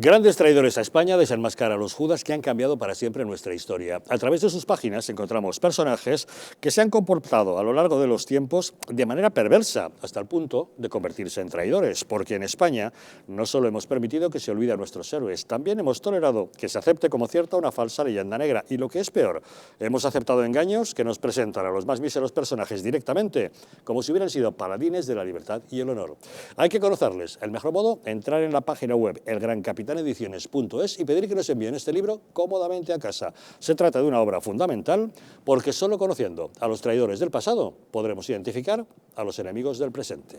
Grandes traidores a España desenmascara a los judas que han cambiado para siempre nuestra historia. A través de sus páginas encontramos personajes que se han comportado a lo largo de los tiempos de manera perversa, hasta el punto de convertirse en traidores, porque en España no solo hemos permitido que se olvide a nuestros héroes, también hemos tolerado que se acepte como cierta una falsa leyenda negra, y lo que es peor, hemos aceptado engaños que nos presentan a los más míseros personajes directamente, como si hubieran sido paladines de la libertad y el honor. Hay que conocerles. El mejor modo, entrar en la página web elgrancapitanediciones.es y pedir que nos envíen este libro cómodamente a casa. Se trata de una obra fundamental porque solo conociendo a los traidores del pasado podremos identificar a los enemigos del presente.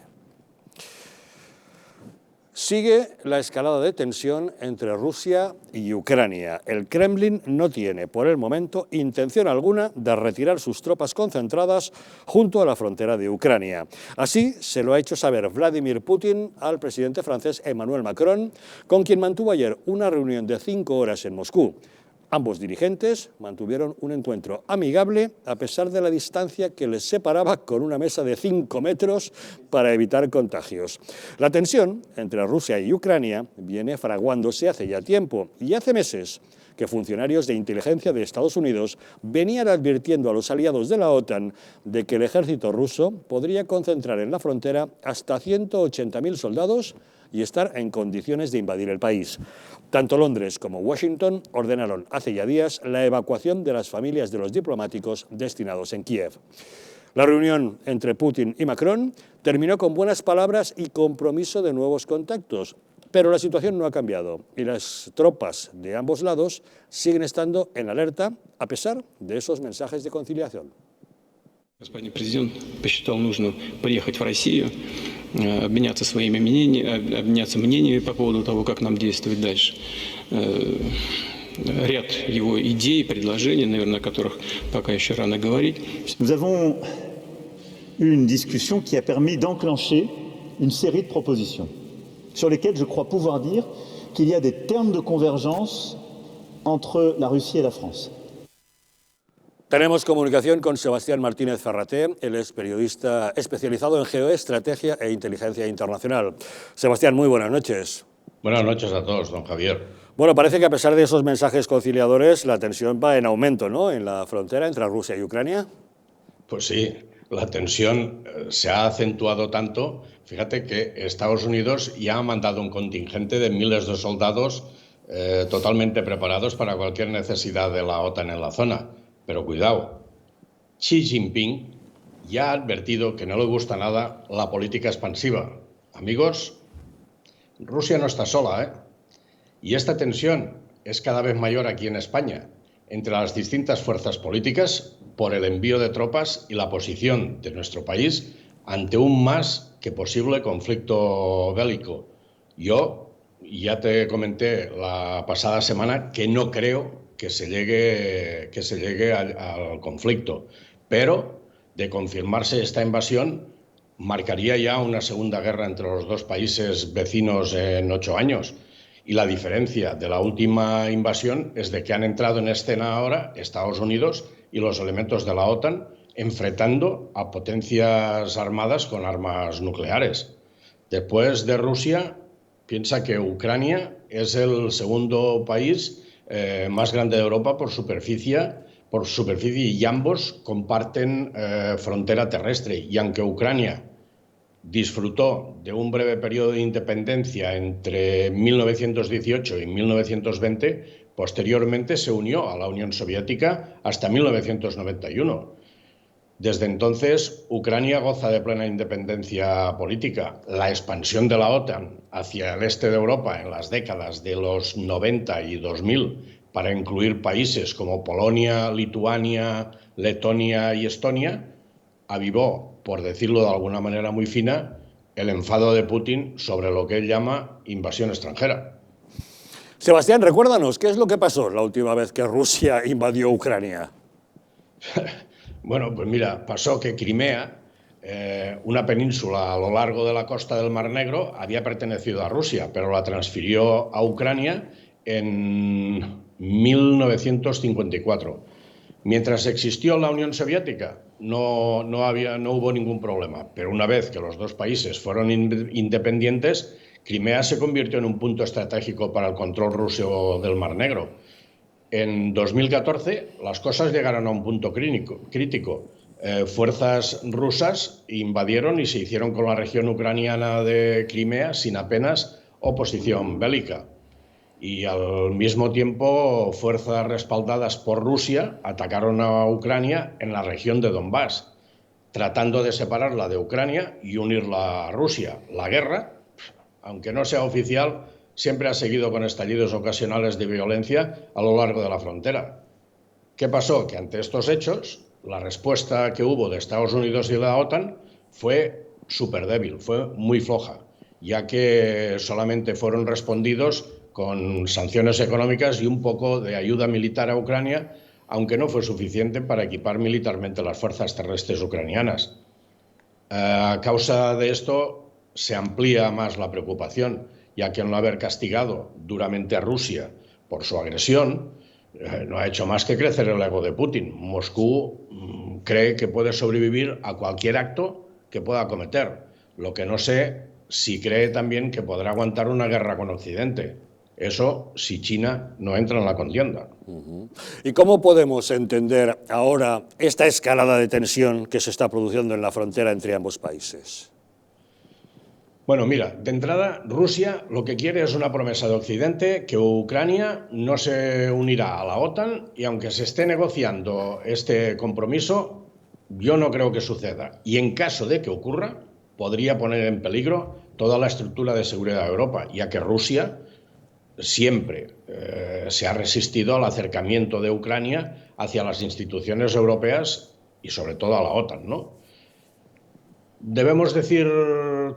Sigue la escalada de tensión entre Rusia y Ucrania. El Kremlin no tiene, por el momento, intención alguna de retirar sus tropas concentradas junto a la frontera de Ucrania. Así se lo ha hecho saber Vladimir Putin al presidente francés Emmanuel Macron, con quien mantuvo ayer una reunión de 5 horas en Moscú. Ambos dirigentes mantuvieron un encuentro amigable a pesar de la distancia que les separaba con una mesa de 5 metros para evitar contagios. La tensión entre Rusia y Ucrania viene fraguándose hace ya tiempo y hace meses que funcionarios de inteligencia de Estados Unidos venían advirtiendo a los aliados de la OTAN de que el ejército ruso podría concentrar en la frontera hasta 180.000 soldados y estar en condiciones de invadir el país. Tanto Londres como Washington ordenaron hace ya días la evacuación de las familias de los diplomáticos destinados en Kiev. La reunión entre Putin y Macron terminó con buenas palabras y compromiso de nuevos contactos, pero la situación no ha cambiado y las tropas de ambos lados siguen estando en alerta a pesar de esos mensajes de conciliación. Господин президент посчитал нужным приехать в Россию, обменяться своими мнениями по поводу того, как нам действовать дальше. Ряд его идей, предложений, наверное, о которых пока еще рано говорить. Nous avons eu une discussion qui a permis d'enclencher une série de propositions sur lesquelles je crois pouvoir dire qu'il y a des termes de convergence entre la Russie et la France. Tenemos comunicación con Sebastián Martínez Ferraté, él es periodista especializado en geoestrategia e inteligencia internacional. Sebastián, muy buenas noches. Buenas noches a todos, don Javier. Bueno, parece que a pesar de esos mensajes conciliadores, la tensión va en aumento, ¿no?, en la frontera entre Rusia y Ucrania. Pues sí, la tensión se ha acentuado tanto. Fíjate que Estados Unidos ya ha mandado un contingente de miles de soldados totalmente preparados para cualquier necesidad de la OTAN en la zona. Pero cuidado, Xi Jinping ya ha advertido que no le gusta nada la política expansiva. Amigos, Rusia no está sola, ¿eh? Y esta tensión es cada vez mayor aquí en España, entre las distintas fuerzas políticas, por el envío de tropas y la posición de nuestro país ante un más que posible conflicto bélico. Yo ya te comenté la pasada semana que no creo que se llegue al conflicto, pero de confirmarse esta invasión marcaría ya una segunda guerra entre los dos países vecinos en 8 años. Y la diferencia de la última invasión es de que han entrado en escena ahora Estados Unidos y los elementos de la OTAN enfrentando a potencias armadas con armas nucleares. Después de Rusia, piensa que Ucrania es el segundo país más grande de Europa por superficie y ambos comparten frontera terrestre. Y aunque Ucrania disfrutó de un breve periodo de independencia entre 1918 y 1920, posteriormente se unió a la Unión Soviética hasta 1991. Desde entonces, Ucrania goza de plena independencia política. La expansión de la OTAN hacia el este de Europa en las décadas de los 90 y 2000 para incluir países como Polonia, Lituania, Letonia y Estonia avivó, por decirlo de alguna manera muy fina, el enfado de Putin sobre lo que él llama invasión extranjera. Sebastián, recuérdanos, ¿qué es lo que pasó la última vez que Rusia invadió Ucrania? Bueno, pues mira, pasó que Crimea, una península a lo largo de la costa del Mar Negro, había pertenecido a Rusia, pero la transfirió a Ucrania en 1954. Mientras existió la Unión Soviética, no hubo ningún problema, pero una vez que los dos países fueron independientes, Crimea se convirtió en un punto estratégico para el control ruso del Mar Negro. En 2014 las cosas llegaron a un punto crítico. Fuerzas rusas invadieron y se hicieron con la región ucraniana de Crimea sin apenas oposición bélica. Y al mismo tiempo, fuerzas respaldadas por Rusia atacaron a Ucrania en la región de Donbass, tratando de separarla de Ucrania y unirla a Rusia. La guerra, aunque no sea oficial, siempre ha seguido con estallidos ocasionales de violencia a lo largo de la frontera. ¿Qué pasó? Que ante estos hechos, la respuesta que hubo de Estados Unidos y de la OTAN fue súper débil, fue muy floja, ya que solamente fueron respondidos con sanciones económicas y un poco de ayuda militar a Ucrania, aunque no fue suficiente para equipar militarmente las fuerzas terrestres ucranianas. A causa de esto se amplía más la preocupación, ya que al no haber castigado duramente a Rusia por su agresión, no ha hecho más que crecer el ego de Putin. Moscú cree que puede sobrevivir a cualquier acto que pueda cometer. Lo que no sé si cree también que podrá aguantar una guerra con Occidente. Eso si China no entra en la contienda. ¿Y cómo podemos entender ahora esta escalada de tensión que se está produciendo en la frontera entre ambos países? Bueno, mira, de entrada, Rusia lo que quiere es una promesa de Occidente que Ucrania no se unirá a la OTAN y aunque se esté negociando este compromiso, yo no creo que suceda. Y en caso de que ocurra, podría poner en peligro toda la estructura de seguridad de Europa, ya que Rusia siempre se ha resistido al acercamiento de Ucrania hacia las instituciones europeas y sobre todo a la OTAN, ¿no? Debemos decir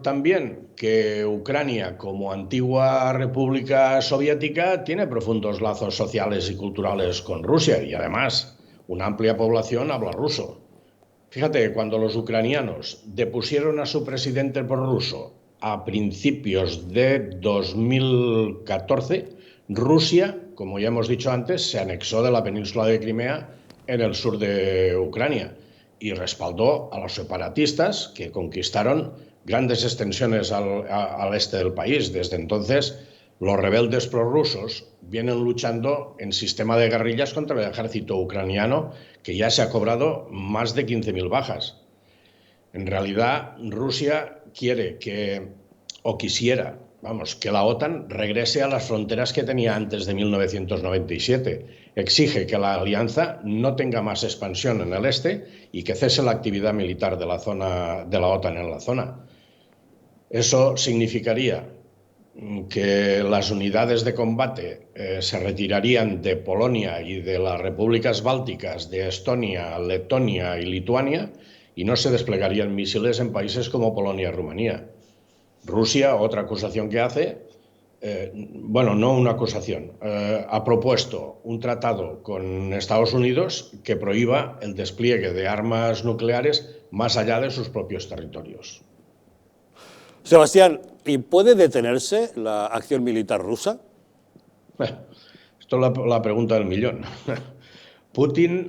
también que Ucrania, como antigua república soviética, tiene profundos lazos sociales y culturales con Rusia y además una amplia población habla ruso. Fíjate, cuando los ucranianos depusieron a su presidente prorruso a principios de 2014, Rusia, como ya hemos dicho antes, se anexó de la península de Crimea en el sur de Ucrania y respaldó a los separatistas que conquistaron grandes extensiones al este del país. Desde entonces, los rebeldes prorrusos vienen luchando en sistema de guerrillas contra el ejército ucraniano, que ya se ha cobrado más de 15.000 bajas. En realidad, Rusia quiere quisiera, que la OTAN regrese a las fronteras que tenía antes de 1997. Exige que la alianza no tenga más expansión en el este y que cese la actividad militar de la OTAN en la zona. Eso significaría que las unidades de combate se retirarían de Polonia y de las repúblicas bálticas de Estonia, Letonia y Lituania y no se desplegarían misiles en países como Polonia y Rumanía. Rusia, otra acusación que hace, no una acusación, ha propuesto un tratado con Estados Unidos que prohíba el despliegue de armas nucleares más allá de sus propios territorios. Sebastián, ¿y puede detenerse la acción militar rusa? Esto es la pregunta del millón. Putin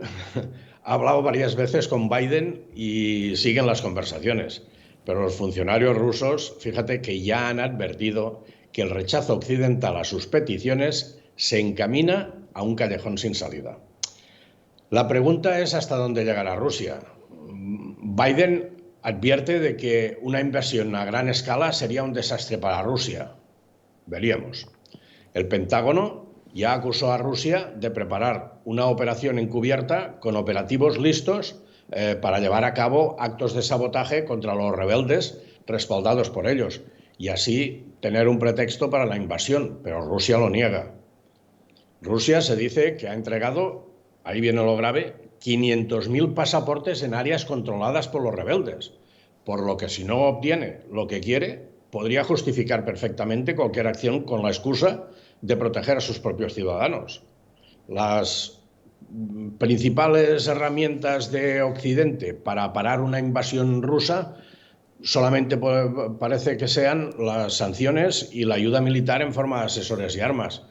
ha hablado varias veces con Biden y siguen las conversaciones. Pero los funcionarios rusos, fíjate que ya han advertido que el rechazo occidental a sus peticiones se encamina a un callejón sin salida. La pregunta es hasta dónde llegará Rusia. Biden advierte de que una invasión a gran escala sería un desastre para Rusia. Veríamos. El Pentágono ya acusó a Rusia de preparar una operación encubierta con operativos listos para llevar a cabo actos de sabotaje contra los rebeldes respaldados por ellos y así tener un pretexto para la invasión, pero Rusia lo niega. Rusia se dice que ha entregado, ahí viene lo grave, 500.000 pasaportes en áreas controladas por los rebeldes, por lo que si no obtiene lo que quiere, podría justificar perfectamente cualquier acción con la excusa de proteger a sus propios ciudadanos. Las principales herramientas de Occidente para parar una invasión rusa solamente parece que sean las sanciones y la ayuda militar en forma de asesores y armas.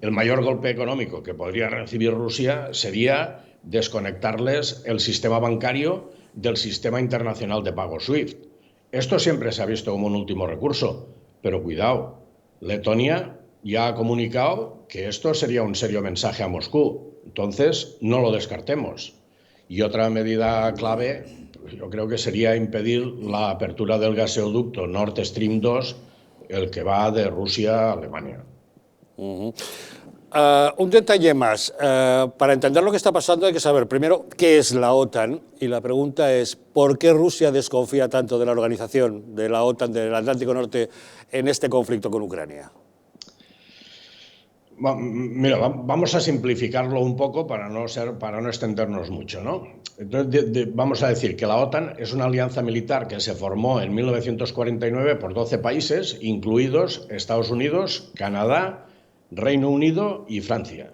El mayor golpe económico que podría recibir Rusia sería desconectarles el sistema bancario del sistema internacional de pago SWIFT. Esto siempre se ha visto como un último recurso, Pero cuidado, Letonia ya ha comunicado que esto sería un serio mensaje a Moscú. Entonces, no lo descartemos. Y otra medida clave, yo creo que sería impedir la apertura del gasoducto Nord Stream 2, el que va de Rusia a Alemania. Un detalle más. Para entender lo que está pasando hay que saber primero qué es la OTAN, y la pregunta es ¿por qué Rusia desconfía tanto de la organización de la OTAN del Atlántico Norte en este conflicto con Ucrania? Mira, vamos a simplificarlo un poco para no extendernos mucho, ¿no? Entonces, vamos a decir que la OTAN es una alianza militar que se formó en 1949 por 12 países, incluidos Estados Unidos, Canadá, Reino Unido y Francia.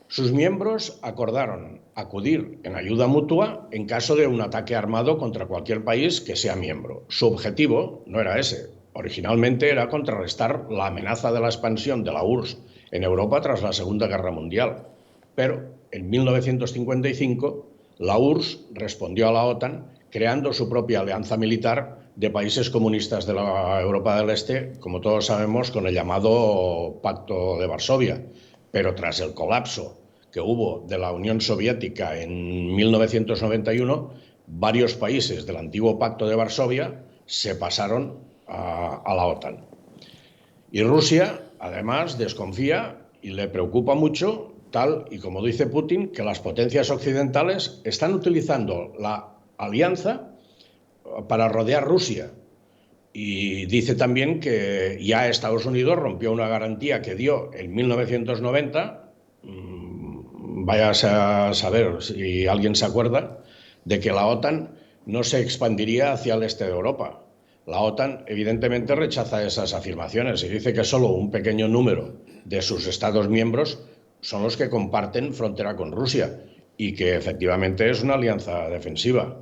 Sus miembros acordaron acudir en ayuda mutua en caso de un ataque armado contra cualquier país que sea miembro. Su objetivo no era ese. Originalmente era contrarrestar la amenaza de la expansión de la URSS en Europa tras la Segunda Guerra Mundial. Pero en 1955 la URSS respondió a la OTAN creando su propia alianza militar de países comunistas de la Europa del Este, como todos sabemos, con el llamado Pacto de Varsovia. Pero tras el colapso que hubo de la Unión Soviética en 1991, varios países del antiguo Pacto de Varsovia se pasaron a la OTAN. Y Rusia, además, desconfía y le preocupa mucho, tal y como dice Putin, que las potencias occidentales están utilizando la alianza para rodear Rusia. Y dice también que ya Estados Unidos rompió una garantía que dio en 1990, vaya a saber si alguien se acuerda, de que la OTAN no se expandiría hacia el este de Europa. La OTAN evidentemente rechaza esas afirmaciones y dice que solo un pequeño número de sus Estados miembros son los que comparten frontera con Rusia y que efectivamente es una alianza defensiva.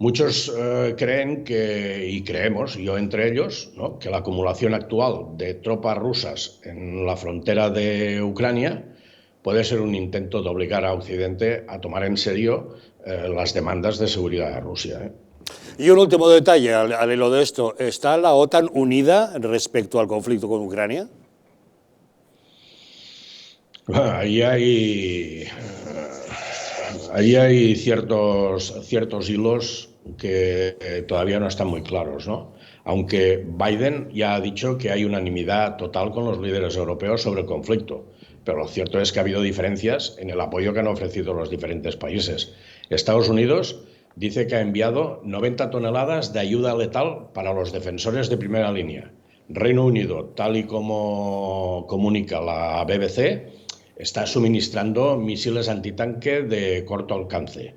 Muchos creen y creemos, yo entre ellos, ¿no?, que la acumulación actual de tropas rusas en la frontera de Ucrania puede ser un intento de obligar a Occidente a tomar en serio las demandas de seguridad de Rusia. Y un último detalle al hilo de esto, ¿está la OTAN unida respecto al conflicto con Ucrania? Ahí hay ciertos hilos que todavía no están muy claros, ¿no? Aunque Biden ya ha dicho que hay unanimidad total con los líderes europeos sobre el conflicto, pero lo cierto es que ha habido diferencias en el apoyo que han ofrecido los diferentes países. Estados Unidos dice que ha enviado 90 toneladas de ayuda letal para los defensores de primera línea. Reino Unido, tal y como comunica la BBC, está suministrando misiles antitanque de corto alcance.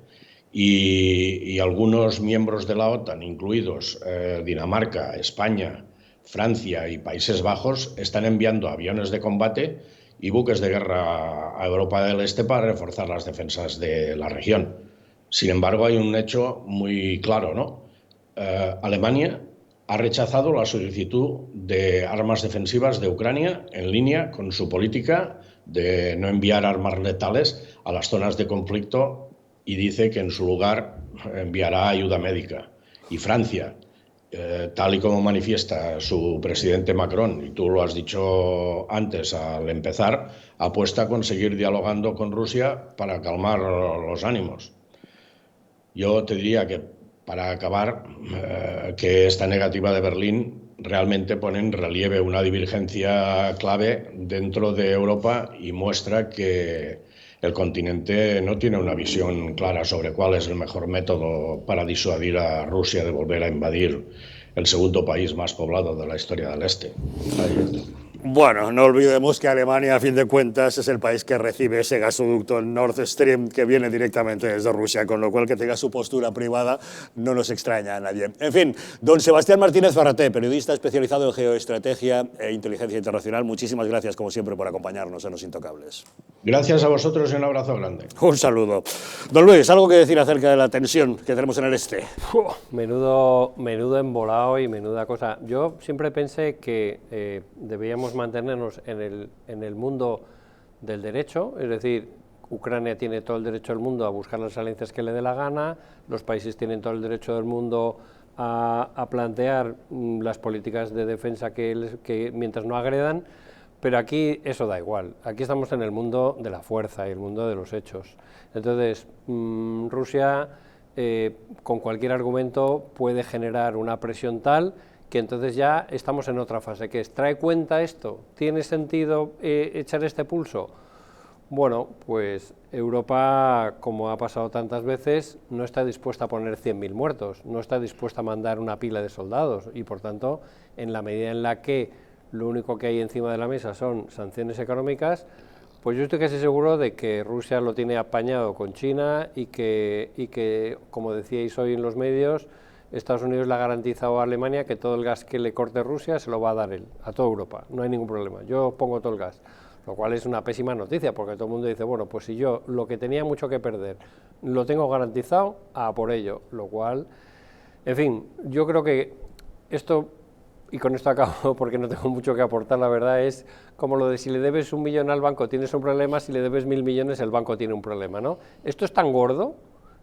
Y algunos miembros de la OTAN, incluidos Dinamarca, España, Francia y Países Bajos, están enviando aviones de combate y buques de guerra a Europa del Este para reforzar las defensas de la región. Sin embargo, hay un hecho muy claro, ¿no? Alemania ha rechazado la solicitud de armas defensivas de Ucrania en línea con su política de no enviar armas letales a las zonas de conflicto y dice que en su lugar enviará ayuda médica. Y Francia, tal y como manifiesta su presidente Macron, y tú lo has dicho antes al empezar, apuesta a conseguir dialogando con Rusia para calmar los ánimos. Yo te diría que, para acabar, que esta negativa de Berlín realmente pone en relieve una divergencia clave dentro de Europa y muestra que el continente no tiene una visión clara sobre cuál es el mejor método para disuadir a Rusia de volver a invadir el segundo país más poblado de la historia del Este. Bueno, no olvidemos que Alemania, a fin de cuentas, es el país que recibe ese gasoducto Nord Stream que viene directamente desde Rusia, con lo cual que tenga su postura privada no nos extraña a nadie. En fin, don Sebastián Martínez Ferraté, periodista especializado en geoestrategia e inteligencia internacional, muchísimas gracias, como siempre, por acompañarnos en Los Intocables. Gracias a vosotros y un abrazo grande. Un saludo. Don Luis, ¿algo que decir acerca de la tensión que tenemos en el este? Menudo embolado y menuda cosa. Yo siempre pensé que debíamos mantenernos en el mundo del derecho, es decir, Ucrania tiene todo el derecho del mundo a buscar las alianzas que le dé la gana, los países tienen todo el derecho del mundo a plantear las políticas de defensa que mientras no agredan, pero aquí eso da igual. Aquí estamos en el mundo de la fuerza y el mundo de los hechos. Entonces, Rusia con cualquier argumento puede generar una presión tal que entonces ya estamos en otra fase, que es, ¿trae cuenta esto? ¿Tiene sentido echar este pulso? Bueno, pues Europa, como ha pasado tantas veces, no está dispuesta a poner 100.000 muertos, no está dispuesta a mandar una pila de soldados y, por tanto, en la medida en la que lo único que hay encima de la mesa son sanciones económicas, pues yo estoy casi seguro de que Rusia lo tiene apañado con China y que, como decíais hoy en los medios, Estados Unidos le ha garantizado a Alemania que todo el gas que le corte Rusia se lo va a dar él, a toda Europa, no hay ningún problema, yo pongo todo el gas. Lo cual es una pésima noticia, porque todo el mundo dice, bueno, pues si yo lo que tenía mucho que perder lo tengo garantizado, a por ello. Lo cual, en fin, yo creo que esto, y con esto acabo porque no tengo mucho que aportar, la verdad, es como lo de si le debes 1 millón al banco tienes un problema, si le debes 1.000 millones el banco tiene un problema, ¿no? Esto es tan gordo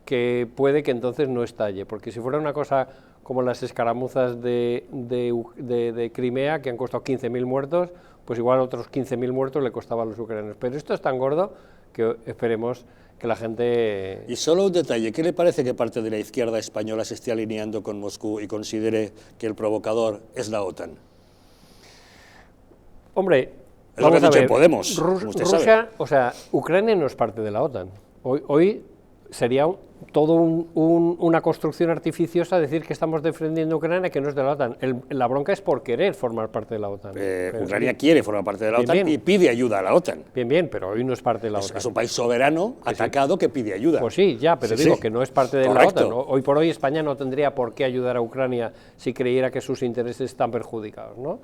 que puede que entonces no estalle, porque si fuera una cosa como las escaramuzas de Crimea, que han costado 15.000 muertos, pues igual otros 15.000 muertos le costaban a los ucranianos. Pero esto es tan gordo que esperemos que la gente... Y solo un detalle, ¿qué le parece que parte de la izquierda española se esté alineando con Moscú y considere que el provocador es la OTAN? Hombre, es lo que ha dicho Podemos, Rusia, sabe. O sea, Ucrania no es parte de la OTAN. Hoy sería todo una construcción artificiosa decir que estamos defendiendo a Ucrania que no es de la OTAN. La bronca es por querer formar parte de la OTAN. Ucrania quiere formar parte de la OTAN y pide ayuda a la OTAN. Bien, pero hoy no es parte de la OTAN. Es un país soberano, atacado, que pide ayuda. Pues sí, ya, pero digo que no es parte de la OTAN. Hoy por hoy España no tendría por qué ayudar a Ucrania si creyera que sus intereses están perjudicados, ¿no?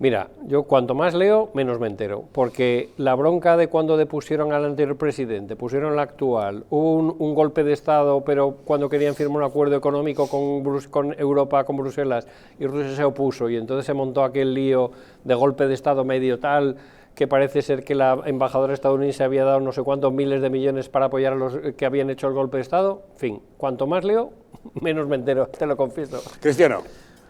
Mira, yo cuanto más leo, menos me entero, porque la bronca de cuando depusieron al anterior presidente, pusieron al actual, hubo un golpe de Estado, pero cuando querían firmar un acuerdo económico con Europa, con Bruselas, y Rusia se opuso, y entonces se montó aquel lío de golpe de Estado medio tal, que parece ser que la embajadora estadounidense había dado no sé cuántos miles de millones para apoyar a los que habían hecho el golpe de Estado. En fin, cuanto más leo, menos me entero, te lo confieso. Cristiano.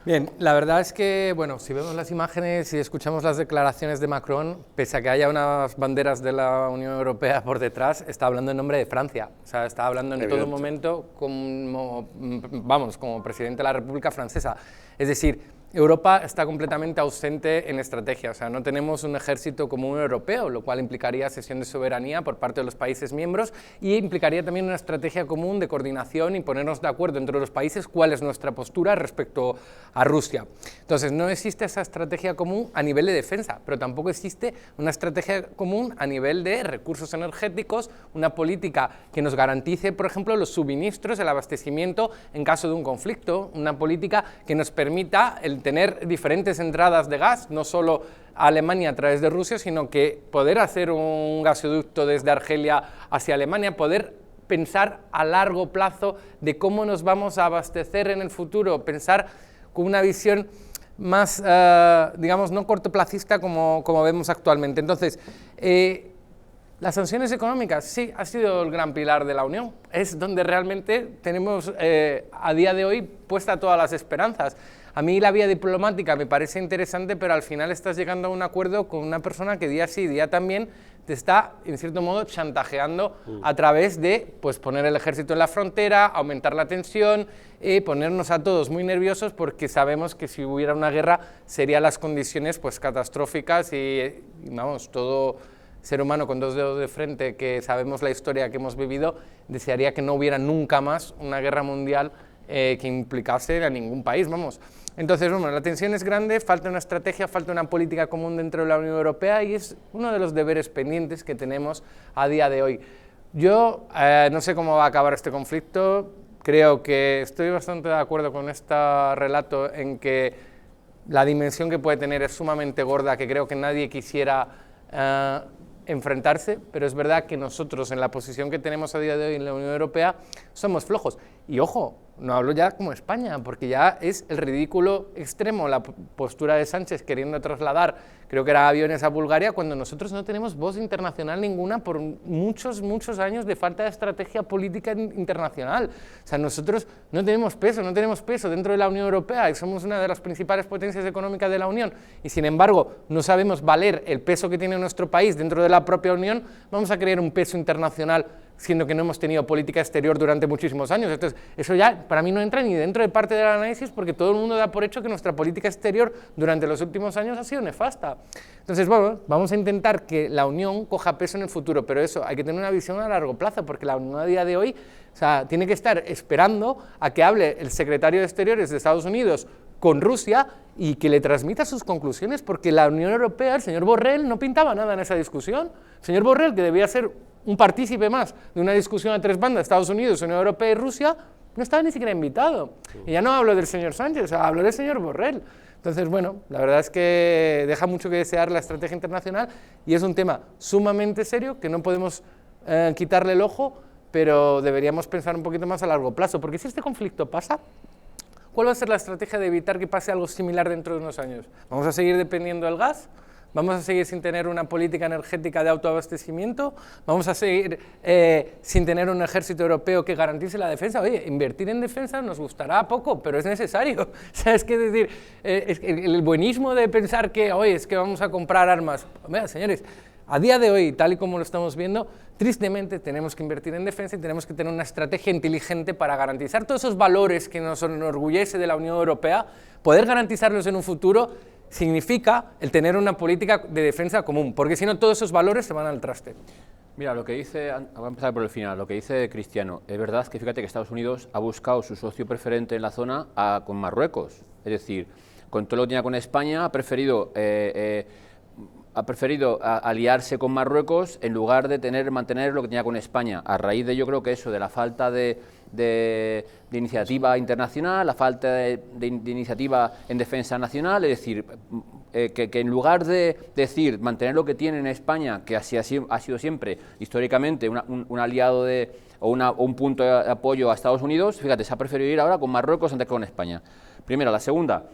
Bien, la verdad es que, bueno, si vemos las imágenes y escuchamos las declaraciones de Macron, pese a que haya unas banderas de la Unión Europea por detrás, está hablando en nombre de Francia. O sea, está hablando en todo momento como, vamos, como presidente de la República Francesa. Es decir, Europa está completamente ausente en estrategia, o sea, no tenemos un ejército común europeo, lo cual implicaría cesión de soberanía por parte de los países miembros y implicaría también una estrategia común de coordinación y ponernos de acuerdo entre los países cuál es nuestra postura respecto a Rusia. Entonces, no existe esa estrategia común a nivel de defensa, pero tampoco existe una estrategia común a nivel de recursos energéticos, una política que nos garantice, por ejemplo, los suministros, el abastecimiento en caso de un conflicto, una política que nos permita el tener diferentes entradas de gas, no solo a Alemania a través de Rusia, sino que poder hacer un gasoducto desde Argelia hacia Alemania, poder pensar a largo plazo de cómo nos vamos a abastecer en el futuro, pensar con una visión más, digamos, no cortoplacista como vemos actualmente. Entonces, las sanciones económicas, sí, ha sido el gran pilar de la Unión, es donde realmente tenemos a día de hoy puesta todas las esperanzas. A mí la vía diplomática me parece interesante, pero al final estás llegando a un acuerdo con una persona que día sí, día también te está, en cierto modo, chantajeando a través de pues, poner el ejército en la frontera, aumentar la tensión, ponernos a todos muy nerviosos porque sabemos que si hubiera una guerra serían las condiciones pues, catastróficas y vamos, todo ser humano con dos dedos de frente que sabemos la historia que hemos vivido desearía que no hubiera nunca más una guerra mundial que implicase a ningún país, vamos. Entonces, bueno, la tensión es grande, falta una estrategia, falta una política común dentro de la Unión Europea y es uno de los deberes pendientes que tenemos a día de hoy. Yo no sé cómo va a acabar este conflicto, creo que estoy bastante de acuerdo con este relato en que la dimensión que puede tener es sumamente gorda, que creo que nadie quisiera enfrentarse, pero es verdad que nosotros en la posición que tenemos a día de hoy en la Unión Europea somos flojos. Y ojo, no hablo ya como España, porque ya es el ridículo extremo la postura de Sánchez queriendo trasladar, creo que era aviones a Bulgaria, cuando nosotros no tenemos voz internacional ninguna por muchos años de falta de estrategia política internacional. O sea, nosotros no tenemos peso dentro de la Unión Europea y somos una de las principales potencias económicas de la Unión y sin embargo no sabemos valer el peso que tiene nuestro país dentro de la propia Unión, vamos a crear un peso internacional siendo que no hemos tenido política exterior durante muchísimos años. Entonces, eso ya para mí no entra ni dentro de parte del análisis porque todo el mundo da por hecho que nuestra política exterior durante los últimos años ha sido nefasta. Entonces, bueno, vamos a intentar que la Unión coja peso en el futuro, pero eso, hay que tener una visión a largo plazo, porque la Unión a día de hoy, o sea, tiene que estar esperando a que hable el secretario de Exteriores de Estados Unidos con Rusia y que le transmita sus conclusiones, porque la Unión Europea, el señor Borrell, no pintaba nada en esa discusión. El señor Borrell, que debía ser un partícipe más de una discusión a tres bandas, Estados Unidos, Unión Europea y Rusia, no estaba ni siquiera invitado. Y ya no hablo del señor Sánchez, o sea, hablo del señor Borrell. Entonces, bueno, la verdad es que deja mucho que desear la estrategia internacional y es un tema sumamente serio que no podemos quitarle el ojo, pero deberíamos pensar un poquito más a largo plazo, porque si este conflicto pasa, ¿cuál va a ser la estrategia de evitar que pase algo similar dentro de unos años? ¿Vamos a seguir dependiendo del gas? ¿Vamos a seguir sin tener una política energética de autoabastecimiento? ¿Vamos a seguir sin tener un ejército europeo que garantice la defensa? Oye, invertir en defensa nos gustará poco, pero es necesario. O sea, es que decir, el buenismo de pensar que, oye, es que vamos a comprar armas. Mira, señores, a día de hoy, tal y como lo estamos viendo, tristemente tenemos que invertir en defensa y tenemos que tener una estrategia inteligente para garantizar todos esos valores que nos enorgullece de la Unión Europea, poder garantizarlos en un futuro significa el tener una política de defensa común, porque si no todos esos valores se van al traste. Mira, lo que dice, voy a empezar por el final, lo que dice Cristiano, es verdad que fíjate que Estados Unidos ha buscado su socio preferente en la zona con Marruecos, es decir, con todo lo que tenía con España, ha preferido aliarse con Marruecos en lugar de mantener lo que tenía con España, a raíz de yo creo que eso, de la falta de iniciativa internacional, la falta de iniciativa en defensa nacional, es decir, que en lugar de decir mantener lo que tiene en España, que así ha sido siempre históricamente un aliado o un punto de apoyo a Estados Unidos, fíjate, se ha preferido ir ahora con Marruecos antes que con España. Primera. La segunda,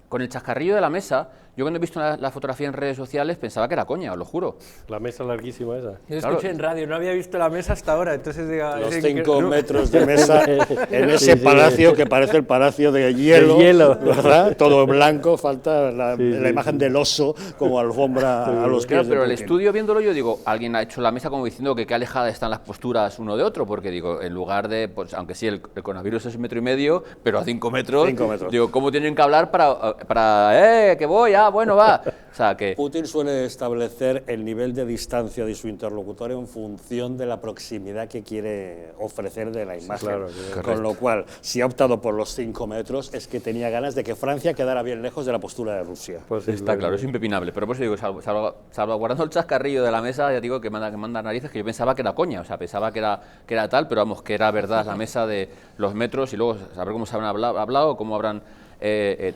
con el chascarrillo de la mesa, yo cuando he visto la fotografía en redes sociales pensaba que era coña, os lo juro. La mesa larguísima esa. Yo escuché en radio, no había visto la mesa hasta ahora, entonces digo... Los 5 metros de mesa en ese palacio que parece el palacio de hielo, ¿verdad? Todo blanco, falta la imagen del oso como alfombra a los pies. Claro, pero de el estudio viéndolo yo digo, alguien ha hecho la mesa como diciendo que qué alejadas están las posturas uno de otro, porque digo, en lugar de, pues, aunque sí el coronavirus es 1,5 metros, pero a 5 metros, 5 metros, digo, ¿cómo tienen que hablar para que voy, bueno, va? O sea, que... Putin suele establecer el nivel de distancia de su interlocutor en función de la proximidad que quiere ofrecer de la imagen. Claro, con lo cual, si ha optado por los 5 metros, es que tenía ganas de que Francia quedara bien lejos de la postura de Rusia. Pues está claro, es impepinable, pero por eso digo, salvaguardando el chascarrillo de la mesa, ya digo que manda narices, que yo pensaba que era coña, o sea, pensaba que era tal, pero vamos, que era verdad la mesa de los metros y luego saber cómo se habrán hablado, cómo habrán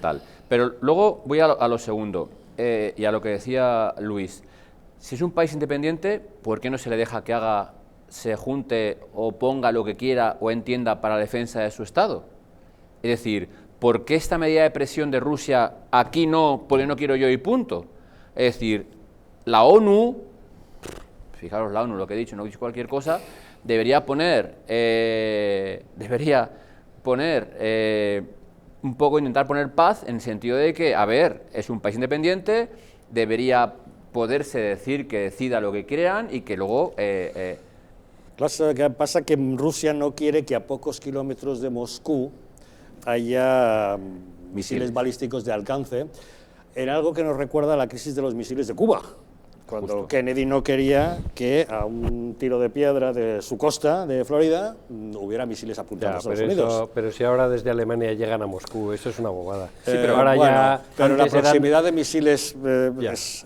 tal. Pero luego voy a lo segundo, y a lo que decía Luis. Si es un país independiente, ¿por qué no se le deja que se junte o ponga lo que quiera o entienda para la defensa de su Estado? Es decir, ¿por qué esta medida de presión de Rusia aquí no, porque no quiero yo y punto? Es decir, la ONU, fijaros la ONU, lo que he dicho, no he dicho cualquier cosa, debería poner un poco, intentar poner paz en el sentido de que, a ver, es un país independiente, debería poderse decir que decida lo que crean y que luego... Lo que pasa que Rusia no quiere que a pocos kilómetros de Moscú haya misiles balísticos de alcance, en algo que nos recuerda a la crisis de los misiles de Cuba, cuando Justo. Kennedy no quería que a un tiro de piedra de su costa, de Florida, hubiera misiles apuntados a Estados Unidos. Pero si ahora desde Alemania llegan a Moscú, eso es una bobada. Sí, pero ahora ya... Pero la antes eran- proximidad de misiles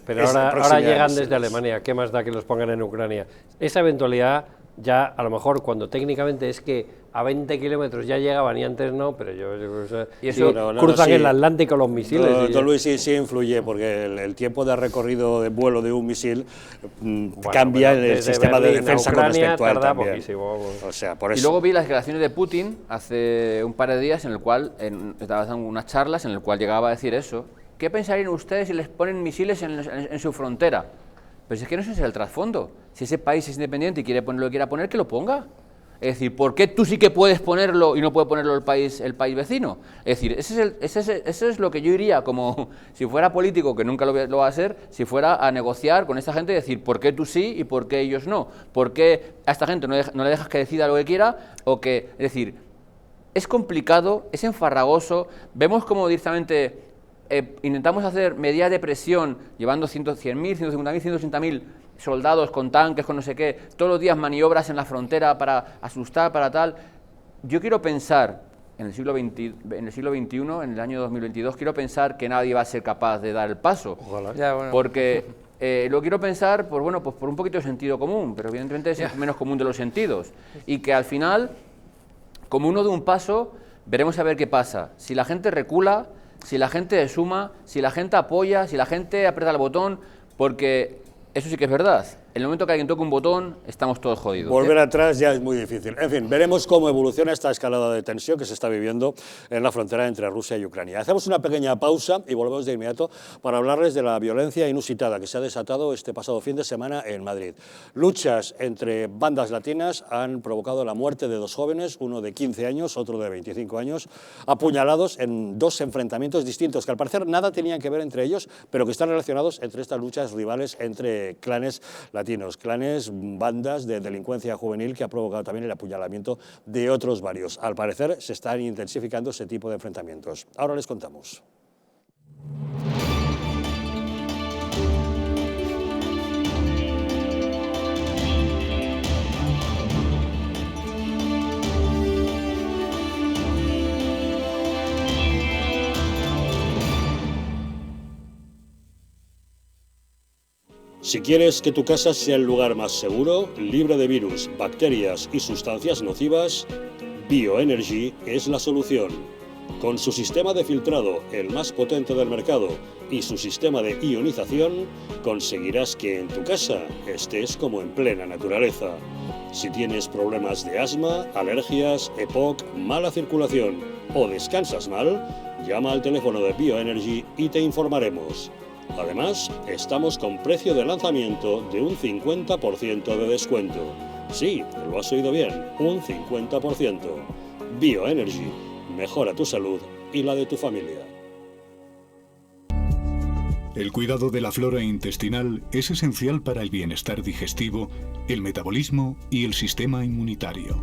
pero ahora llegan desde Alemania, ¿qué más da que los pongan en Ucrania? Esa eventualidad ya a lo mejor cuando técnicamente es que a 20 kilómetros ya llegaban y antes no, pero yo Y eso cruzan sí. el Atlántico los misiles. No, y don Luis, sí influye, porque el tiempo de recorrido de vuelo de un misil bueno, cambia pero el desde sistema de Berlín a defensa con Ucrania respecto a él tarda también. poquísimo. O sea, por eso. Y luego vi las declaraciones de Putin hace un par de días en el cual estaba dando unas charlas en el cual llegaba a decir eso. ¿Qué pensarían ustedes si les ponen misiles en su frontera? Pero es que no ese es el trasfondo. Si ese país es independiente y quiere poner lo que quiera poner, que lo ponga. Es decir, ¿por qué tú sí que puedes ponerlo y no puede ponerlo el país vecino? Es decir, eso es lo que yo iría como, si fuera político, que nunca lo va a ser, si fuera a negociar con esta gente y decir, ¿por qué tú sí y por qué ellos no? ¿Por qué a esta gente no le dejas que decida lo que quiera? Es decir, es complicado, es enfarragoso, vemos como directamente intentamos hacer medidas de presión llevando 100.000, 150.000, 180.000 soldados con tanques, con no sé qué, todos los días maniobras en la frontera para asustar, para tal. Yo quiero pensar, en el siglo XXI, en el año 2022, quiero pensar que nadie va a ser capaz de dar el paso. Ojalá. Ya, bueno. Porque lo quiero pensar, pues bueno, pues por un poquito de sentido común, pero evidentemente es el menos común de los sentidos. Y que al final, como uno de un paso, veremos a ver qué pasa. Si la gente recula, si la gente suma, si la gente apoya, si la gente aprieta el botón, porque eso sí que es verdad. En el momento que alguien toca un botón, estamos todos jodidos. Volver atrás ya es muy difícil. En fin, veremos cómo evoluciona esta escalada de tensión que se está viviendo en la frontera entre Rusia y Ucrania. Hacemos una pequeña pausa y volvemos de inmediato para hablarles de la violencia inusitada que se ha desatado este pasado fin de semana en Madrid. Luchas entre bandas latinas han provocado la muerte de dos jóvenes, uno de 15 años, otro de 25 años, apuñalados en dos enfrentamientos distintos que al parecer nada tenían que ver entre ellos, pero que están relacionados entre estas luchas rivales entre clanes latinos, clanes, bandas de delincuencia juvenil que ha provocado también el apuñalamiento de otros varios. Al parecer se están intensificando ese tipo de enfrentamientos. Ahora les contamos. Si quieres que tu casa sea el lugar más seguro, libre de virus, bacterias y sustancias nocivas, Bioenergy es la solución. Con su sistema de filtrado, el más potente del mercado, y su sistema de ionización, conseguirás que en tu casa estés como en plena naturaleza. Si tienes problemas de asma, alergias, EPOC, mala circulación o descansas mal, llama al teléfono de Bioenergy y te informaremos. Además, estamos con precio de lanzamiento de un 50% de descuento. Sí, lo has oído bien, un 50%. Bioenergy, mejora tu salud y la de tu familia. El cuidado de la flora intestinal es esencial para el bienestar digestivo, el metabolismo y el sistema inmunitario.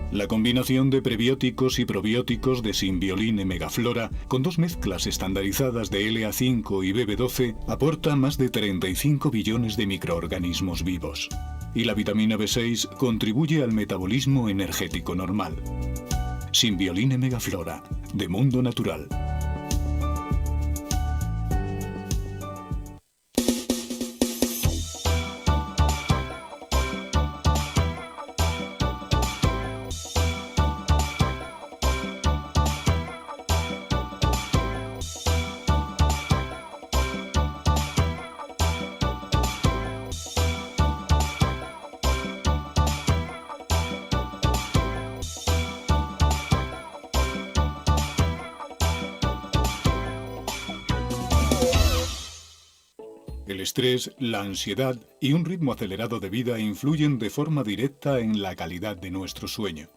La combinación de prebióticos y probióticos de Symbioline Megaflora, con dos mezclas estandarizadas de LA5 y BB12, aporta más de 35 billones de microorganismos vivos. Y la vitamina B6 contribuye al metabolismo energético normal. Symbioline Megaflora, de Mundo Natural. El estrés, la ansiedad y un ritmo acelerado de vida influyen de forma directa en la calidad de nuestro sueño.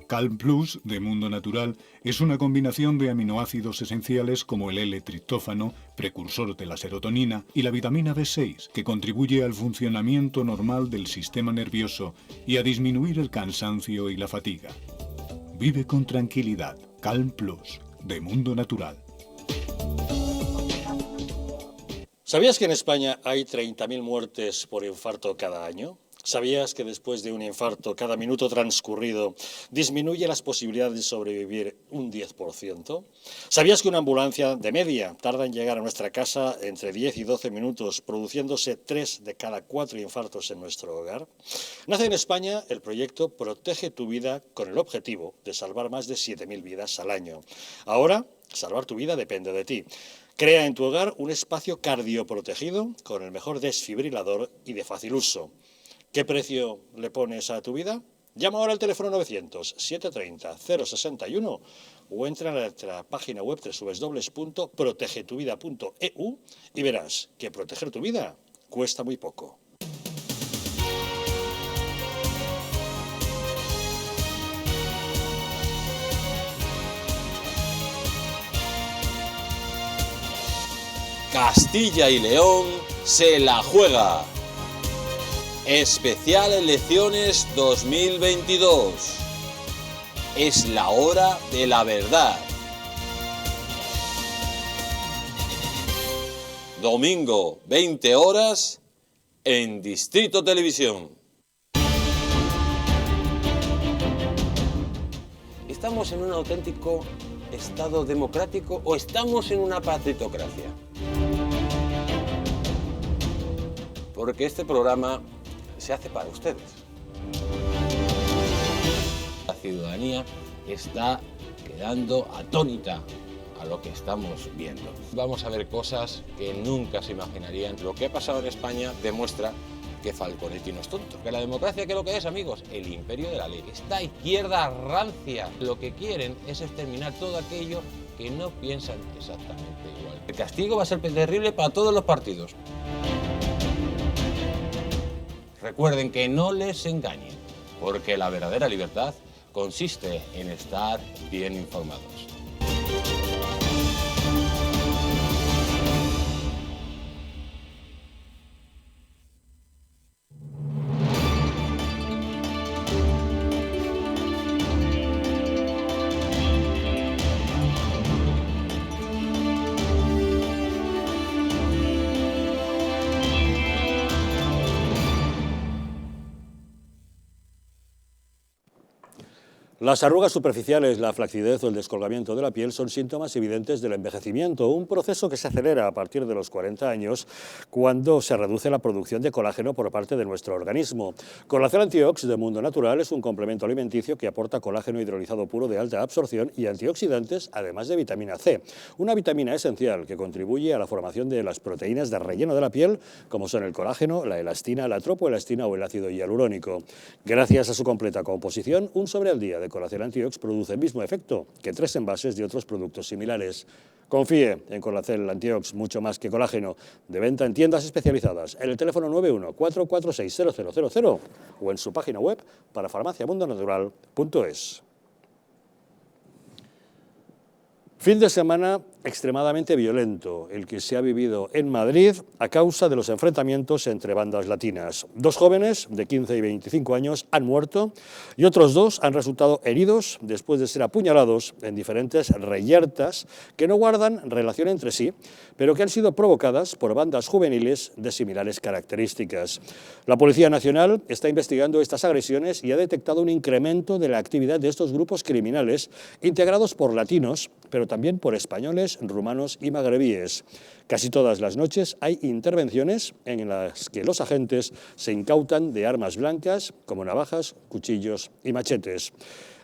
Calm Plus, de Mundo Natural, es una combinación de aminoácidos esenciales como el L-triptófano, precursor de la serotonina, y la vitamina B6, que contribuye al funcionamiento normal del sistema nervioso y a disminuir el cansancio y la fatiga. Vive con tranquilidad. Calm Plus, de Mundo Natural. ¿Sabías que en España hay 30.000 muertes por infarto cada año? ¿Sabías que después de un infarto, cada minuto transcurrido disminuye las posibilidades de sobrevivir un 10%? ¿Sabías que una ambulancia de media tarda en llegar a nuestra casa entre 10 y 12 minutos, produciéndose 3 de cada 4 infartos en nuestro hogar? Nace en España el proyecto Protege tu Vida con el objetivo de salvar más de 7.000 vidas al año. Ahora, salvar tu vida depende de ti. Crea en tu hogar un espacio cardioprotegido con el mejor desfibrilador y de fácil uso. ¿Qué precio le pones a tu vida? Llama ahora al teléfono 900-730-061 o entra en nuestra página web www.protegetuvida.eu y verás que proteger tu vida cuesta muy poco. Castilla y León se la juega. Especial Elecciones 2022. Es la hora de la verdad. Domingo, 20 horas, en Distrito Televisión. ¿Estamos en un auténtico Estado democrático o estamos en una partitocracia? Porque este programa se hace para ustedes. La ciudadanía está quedando atónita a lo que estamos viendo. Vamos a ver cosas que nunca se imaginarían. Lo que ha pasado en España demuestra que Falconetti no es tonto. Que la democracia, ¿qué es lo que es, amigos? El imperio de la ley. Esta izquierda rancia lo que quieren es exterminar todo aquello que no piensan exactamente igual. El castigo va a ser terrible para todos los partidos. Recuerden que no les engañen, porque la verdadera libertad consiste en estar bien informados. Las arrugas superficiales, la flacidez o el descolgamiento de la piel son síntomas evidentes del envejecimiento, un proceso que se acelera a partir de los 40 años cuando se reduce la producción de colágeno por parte de nuestro organismo. Colacel Antiox de Mundo Natural es un complemento alimenticio que aporta colágeno hidrolizado puro de alta absorción y antioxidantes, además de vitamina C, una vitamina esencial que contribuye a la formación de las proteínas de relleno de la piel, como son el colágeno, la elastina, la tropoelastina o el ácido hialurónico. Gracias a su completa composición, un sobre al día de Colacel Antiox produce el mismo efecto que 3 envases de otros productos similares. Confíe en Colacel Antiox, mucho más que colágeno, de venta en tiendas especializadas, en el teléfono 91-446-0000 o en su página web para farmaciamundonatural.es. Fin de semana extremadamente violento, el que se ha vivido en Madrid a causa de los enfrentamientos entre bandas latinas. 2 jóvenes de 15 y 25 años han muerto y otros 2 han resultado heridos después de ser apuñalados en diferentes reyertas que no guardan relación entre sí, pero que han sido provocadas por bandas juveniles de similares características. La Policía Nacional está investigando estas agresiones y ha detectado un incremento de la actividad de estos grupos criminales integrados por latinos, pero también por españoles, rumanos y magrebíes. Casi todas las noches hay intervenciones en las que los agentes se incautan de armas blancas como navajas, cuchillos y machetes.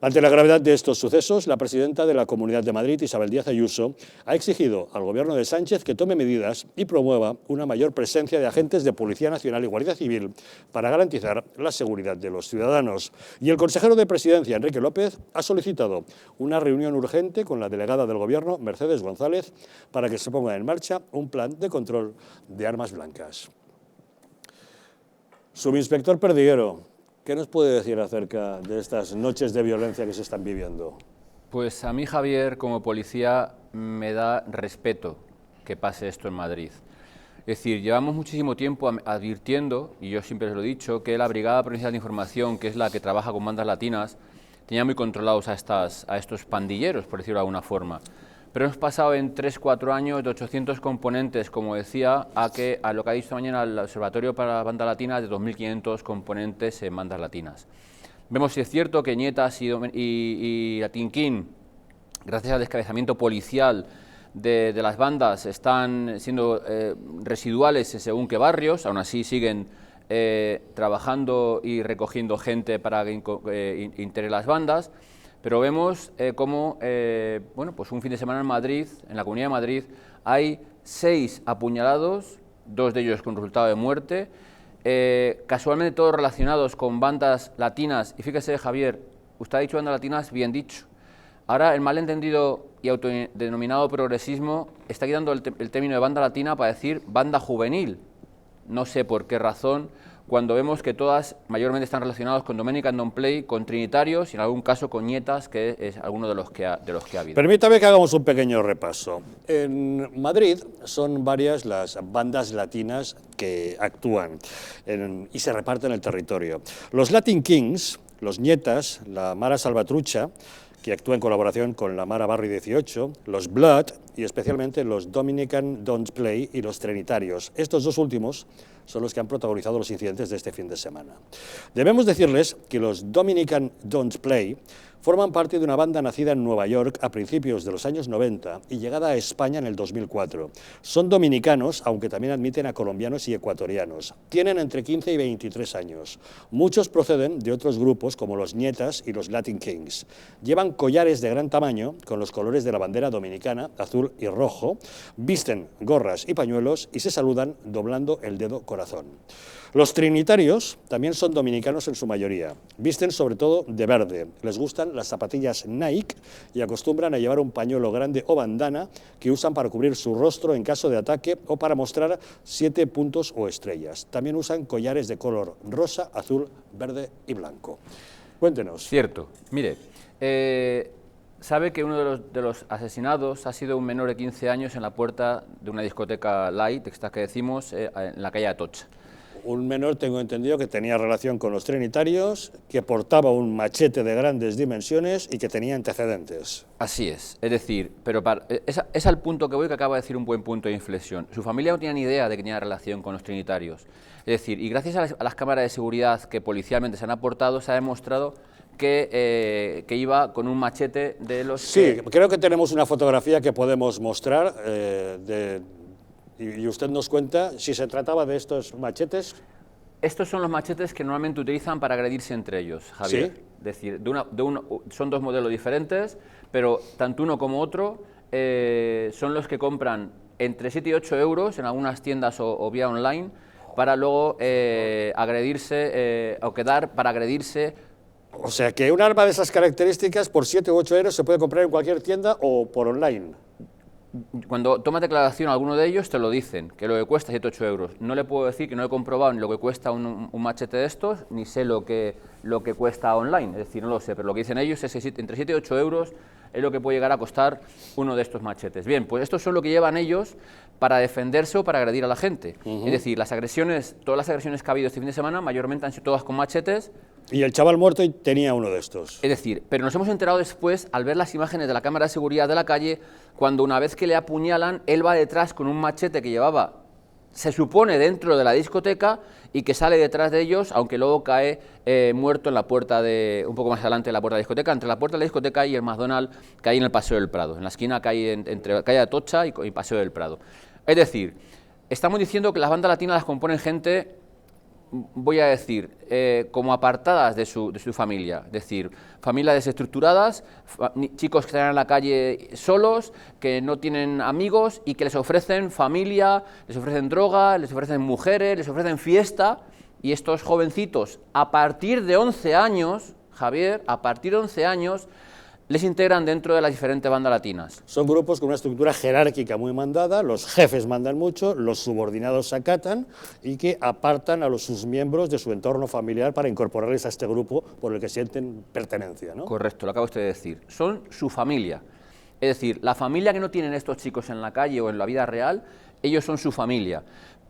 Ante la gravedad de estos sucesos, la presidenta de la Comunidad de Madrid, Isabel Díaz Ayuso, ha exigido al gobierno de Sánchez que tome medidas y promueva una mayor presencia de agentes de Policía Nacional y Guardia Civil para garantizar la seguridad de los ciudadanos. Y el consejero de Presidencia, Enrique López, ha solicitado una reunión urgente con la delegada del Gobierno, Mercedes González, para que se ponga en marcha un plan de control de armas blancas. Subinspector Perdiguero, ¿qué nos puede decir acerca de estas noches de violencia que se están viviendo? Pues a mí, Javier, como policía, me da respeto que pase esto en Madrid. Es decir, llevamos muchísimo tiempo advirtiendo, y yo siempre os lo he dicho, que la Brigada Provincial de Información, que es la que trabaja con bandas latinas, tenía muy controlados a estos pandilleros, por decirlo de alguna forma. pero hemos pasado en 3-4 años de 800 componentes, como decía, a lo que ha dicho mañana el Observatorio para la Banda Latina, de 2.500 componentes en bandas latinas. Vemos si es cierto que Nietas y Latin King, gracias al descabezamiento policial de las bandas, están siendo residuales en según qué barrios, aún así siguen trabajando y recogiendo gente para que integre las bandas, pero vemos cómo, bueno, pues un fin de semana en Madrid, en la Comunidad de Madrid, hay 6 apuñalados, 2 de ellos con resultado de muerte, casualmente todos relacionados con bandas latinas, y fíjese, Javier, usted ha dicho bandas latinas, bien dicho. Ahora el malentendido y autodenominado progresismo está quitando el término de banda latina para decir banda juvenil. No sé por qué razón, cuando vemos que todas mayormente están relacionadas con Dominican Don't Play, con Trinitarios y en algún caso con Nietas, que es alguno de los que ha habido. Permítame que hagamos un pequeño repaso. En Madrid son varias las bandas latinas que actúan y se reparten el territorio. Los Latin Kings, los Nietas, la Mara Salvatrucha, que actúa en colaboración con la Mara Barri 18, los Blood y especialmente los Dominican Don't Play y los Trinitarios. Estos dos últimos son los que han protagonizado los incidentes de este fin de semana. Debemos decirles que los Dominican Don't Play forman parte de una banda nacida en Nueva York a principios de los años 90 y llegada a España en el 2004. Son dominicanos, aunque también admiten a colombianos y ecuatorianos. Tienen entre 15 y 23 años. Muchos proceden de otros grupos como los Nietas y los Latin Kings. Llevan collares de gran tamaño con los colores de la bandera dominicana, azul y rojo, visten gorras y pañuelos y se saludan doblando el dedo corazón. Los Trinitarios también son dominicanos en su mayoría. Visten sobre todo de verde. Les gustan las zapatillas Nike y acostumbran a llevar un pañuelo grande o bandana que usan para cubrir su rostro en caso de ataque o para mostrar 7 puntos o estrellas. También usan collares de color rosa, azul, verde y blanco. Cuéntenos. Cierto. Mire, sabe que uno de los asesinados ha sido un menor de 15 años en la puerta de una discoteca light, esta que decimos, en la calle Atocha. Un menor, tengo entendido, que tenía relación con los Trinitarios, que portaba un machete de grandes dimensiones y que tenía antecedentes. Así es decir, pero es al punto que voy, que acaba de decir un buen punto de inflexión. Su familia no tenía ni idea de que tenía relación con los Trinitarios. Es decir, y gracias a las cámaras de seguridad que policialmente se han aportado, se ha demostrado que iba con un machete de los... Sí, creo que tenemos una fotografía que podemos mostrar y usted nos cuenta si se trataba de estos machetes. Estos son los machetes que normalmente utilizan para agredirse entre ellos, Javier. ¿Sí? Es decir, son dos modelos diferentes, pero tanto uno como otro son los que compran entre 7 y 8 euros en algunas tiendas o vía online para luego agredirse o quedar para agredirse. O sea que un arma de esas características por 7 u 8 euros se puede comprar en cualquier tienda o por online. Cuando tomas declaración a alguno de ellos te lo dicen, que lo que cuesta 7 o 8 euros. No le puedo decir que no he comprobado ni lo que cuesta un machete de estos, ni sé lo que cuesta online, es decir, no lo sé, pero lo que dicen ellos es que entre 7 y 8 euros es lo que puede llegar a costar uno de estos machetes. Bien, pues estos son lo que llevan ellos para defenderse o para agredir a la gente. Es decir, todas las agresiones que ha habido este fin de semana mayormente han sido todas con machetes. Y el chaval muerto tenía uno de estos. Es decir, pero nos hemos enterado después, al ver las imágenes de la cámara de seguridad de la calle, cuando una vez que le apuñalan, él va detrás con un machete que llevaba, se supone, dentro de la discoteca, y que sale detrás de ellos, aunque luego cae muerto en la puerta un poco más adelante de la puerta de la discoteca, entre la puerta de la discoteca y el McDonald's que hay en el Paseo del Prado, en la esquina que hay entre calle Atocha y Paseo del Prado. Es decir, estamos diciendo que las bandas latinas las componen gente, voy a decir, como apartadas de su familia, es decir, familias desestructuradas, chicos que están en la calle solos, que no tienen amigos y que les ofrecen familia, les ofrecen droga, les ofrecen mujeres, les ofrecen fiesta, y estos jovencitos, a partir de 11 años, Javier, a partir de 11 años, les integran dentro de las diferentes bandas latinas. Son grupos con una estructura jerárquica muy mandada, los jefes mandan mucho, los subordinados se acatan y que apartan a sus miembros de su entorno familiar para incorporarles a este grupo por el que sienten pertenencia, ¿no? Correcto, lo acaba usted de decir. Son su familia. Es decir, la familia que no tienen estos chicos en la calle o en la vida real, ellos son su familia.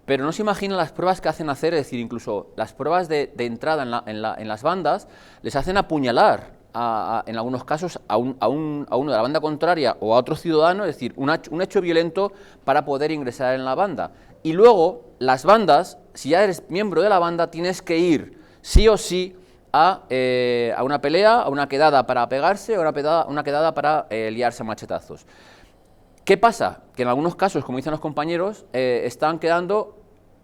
Pero no se imaginan las pruebas que hacen hacer, es decir, incluso las pruebas de entrada en las bandas, les hacen apuñalar en algunos casos a uno de la banda contraria o a otro ciudadano, es decir, un hecho violento para poder ingresar en la banda. Y luego, las bandas, si ya eres miembro de la banda, tienes que ir sí o sí a una pelea, a una quedada para pegarse, o una quedada para liarse a machetazos. ¿Qué pasa? Que en algunos casos, como dicen los compañeros, están quedando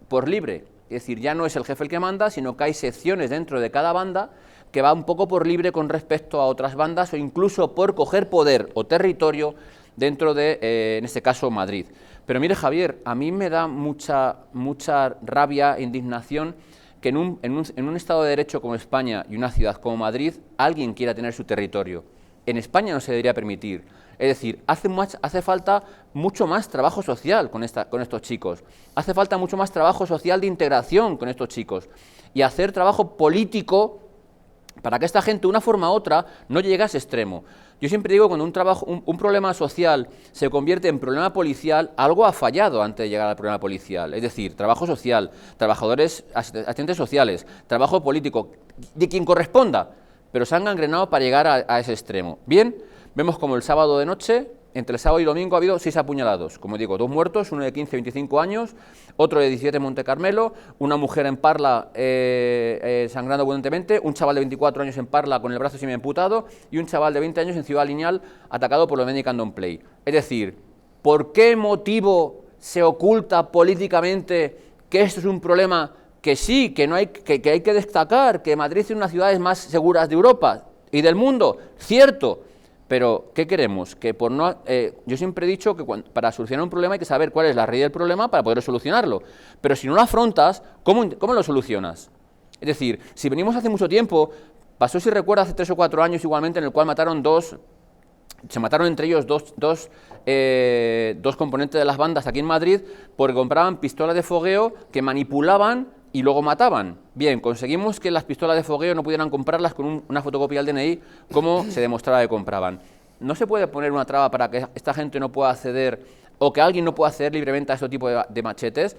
por libre. Es decir, ya no es el jefe el que manda, sino que hay secciones dentro de cada banda que va un poco por libre con respecto a otras bandas o incluso por coger poder o territorio dentro de, en este caso, Madrid. Pero mire, Javier, a mí me da mucha rabia e indignación que en un Estado de Derecho como España y una ciudad como Madrid alguien quiera tener su territorio. En España no se debería permitir. Es decir, hace falta mucho más trabajo social con estos chicos. Hace falta mucho más trabajo social de integración con estos chicos. Y hacer trabajo político para que esta gente, de una forma u otra, no llegue a ese extremo. Yo siempre digo, cuando un problema social se convierte en problema policial, algo ha fallado antes de llegar al problema policial. Es decir, trabajo social, trabajadores, asistentes sociales, trabajo político, de quien corresponda, pero se han gangrenado para llegar a ese extremo. Bien, vemos como el sábado de noche, entre el sábado y domingo, ha habido 6 apuñalados. Como digo, 2 muertos, uno de 15 y 25 años, otro de 17 en Monte Carmelo, una mujer en Parla sangrando abundantemente, un chaval de 24 años en Parla con el brazo semi-amputado y un chaval de 20 años en Ciudad Lineal atacado por los Medic Don't Play. Es decir, ¿por qué motivo se oculta políticamente que esto es un problema que sí, que hay que destacar, que Madrid es una de las ciudades más seguras de Europa y del mundo? Cierto. Pero, ¿qué queremos? Que yo siempre he dicho que para solucionar un problema hay que saber cuál es la raíz del problema para poder solucionarlo. Pero si no lo afrontas, ¿cómo lo solucionas? Es decir, si venimos hace mucho tiempo, pasó, si recuerdas, hace 3 o 4 años igualmente, en el cual se mataron entre ellos dos componentes de las bandas aquí en Madrid porque compraban pistolas de fogueo que manipulaban y luego mataban. Bien, conseguimos que las pistolas de fogueo no pudieran comprarlas con una fotocopia del DNI como se demostraba que compraban. ¿No se puede poner una traba para que esta gente no pueda acceder o que alguien no pueda acceder libremente a este tipo de machetes?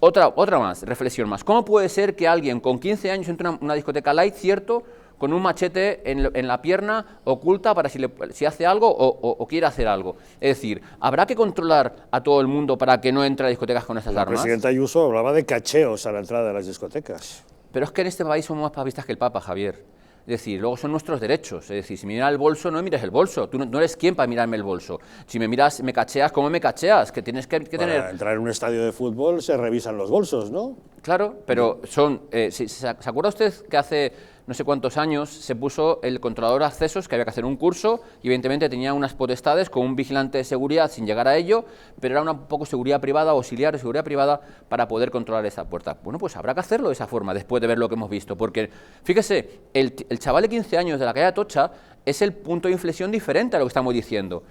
Otra más, reflexión más. ¿Cómo puede ser que alguien con 15 años entre una discoteca light, cierto, con un machete en la pierna oculta para si hace algo o quiere hacer algo? Es decir, ¿habrá que controlar a todo el mundo para que no entre a discotecas con esas armas? El presidente Ayuso hablaba de cacheos a la entrada de las discotecas. Pero es que en este país somos más papistas que el Papa, Javier. Es decir, luego son nuestros derechos. Es decir, si me miras el bolso, no me mires el bolso. Tú no eres quien para mirarme el bolso. Si me miras, me cacheas, ¿cómo me cacheas? Que tienes que tener... Para entrar en un estadio de fútbol se revisan los bolsos, ¿no? Claro, pero ¿se acuerda usted que hace no sé cuántos años se puso el controlador de accesos, que había que hacer un curso y evidentemente tenía unas potestades con un vigilante de seguridad sin llegar a ello, pero era una poco seguridad privada, auxiliar de seguridad privada para poder controlar esa puerta? Bueno, pues habrá que hacerlo de esa forma después de ver lo que hemos visto, porque fíjese, el chaval de 15 años de la calle Atocha es el punto de inflexión diferente a lo que estamos diciendo.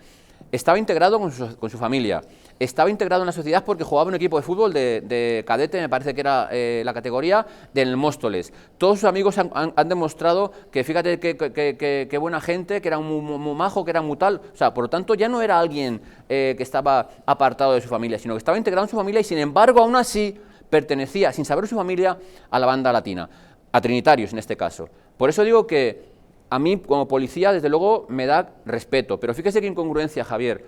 Estaba integrado con su familia, estaba integrado en la sociedad porque jugaba en un equipo de fútbol de cadete, me parece que era la categoría del Móstoles. Todos sus amigos han demostrado que, fíjate qué buena gente, que era muy majo, que era muy tal. O sea, por lo tanto, ya no era alguien que estaba apartado de su familia, sino que estaba integrado en su familia y, sin embargo, aún así pertenecía, sin saber su familia, a la banda latina, a Trinitarios en este caso. Por eso digo que a mí, como policía, desde luego, me da respeto. Pero fíjese qué incongruencia, Javier.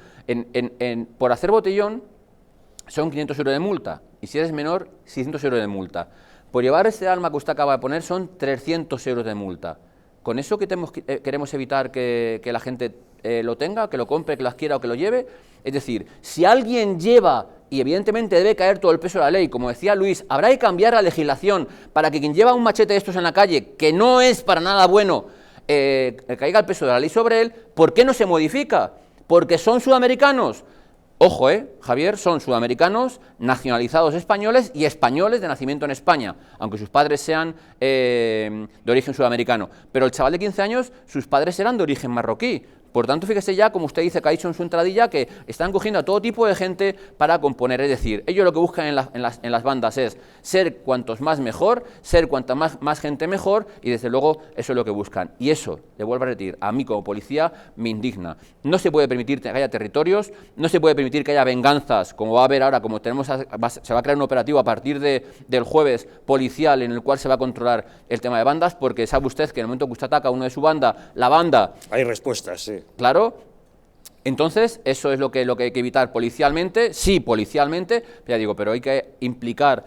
Por hacer botellón son 500 euros de multa. Y si eres menor, 600 euros de multa. Por llevar este arma que usted acaba de poner son 300 euros de multa. ¿Con eso queremos evitar que la gente lo tenga, que lo compre, que lo adquiera o que lo lleve? Es decir, si alguien lleva, y evidentemente debe caer todo el peso de la ley, como decía Luis, habrá que cambiar la legislación para que quien lleva un machete de estos en la calle, que no es para nada bueno, caiga el peso de la ley sobre él. ¿Por qué no se modifica? ¿Porque son sudamericanos? Ojo, Javier, son sudamericanos nacionalizados españoles y españoles de nacimiento en España, aunque sus padres sean de origen sudamericano. Pero el chaval de 15 años, sus padres eran de origen marroquí. Por tanto, fíjese ya, como usted dice que ha dicho en su entradilla, que están cogiendo a todo tipo de gente para componer. Es decir, ellos lo que buscan en las bandas es ser cuantos más mejor, ser cuanta más gente mejor, y desde luego eso es lo que buscan. Y eso, le vuelvo a repetir, a mí como policía me indigna. No se puede permitir que haya territorios, no se puede permitir que haya venganzas, como va a haber ahora, como se va a crear un operativo a partir del jueves policial en el cual se va a controlar el tema de bandas, porque sabe usted que en el momento que usted ataca a uno de su banda, la banda... Hay respuestas, sí. Claro, entonces eso es lo que hay que evitar policialmente, sí, policialmente, ya digo, pero hay que implicar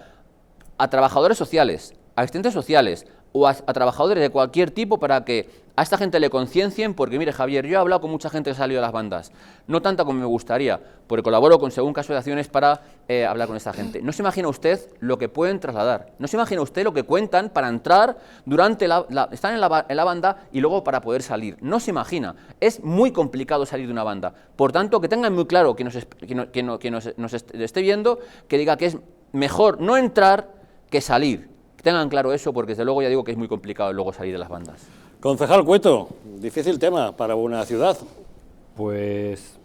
a trabajadores sociales, a asistentes sociales o a trabajadores de cualquier tipo para que a esta gente le conciencien, porque mire Javier, yo he hablado con mucha gente que ha salido de las bandas, no tanta como me gustaría, porque colaboro con según caso de acciones para hablar con esta gente. No se imagina usted lo que pueden trasladar, no se imagina usted lo que cuentan para entrar durante están en la banda y luego para poder salir, no se imagina, es muy complicado salir de una banda, por tanto que tengan muy claro que nos esté viendo, que diga que es mejor no entrar que salir, que tengan claro eso, porque desde luego ya digo que es muy complicado luego salir de las bandas. Concejal Cueto, difícil tema para una ciudad. Pues,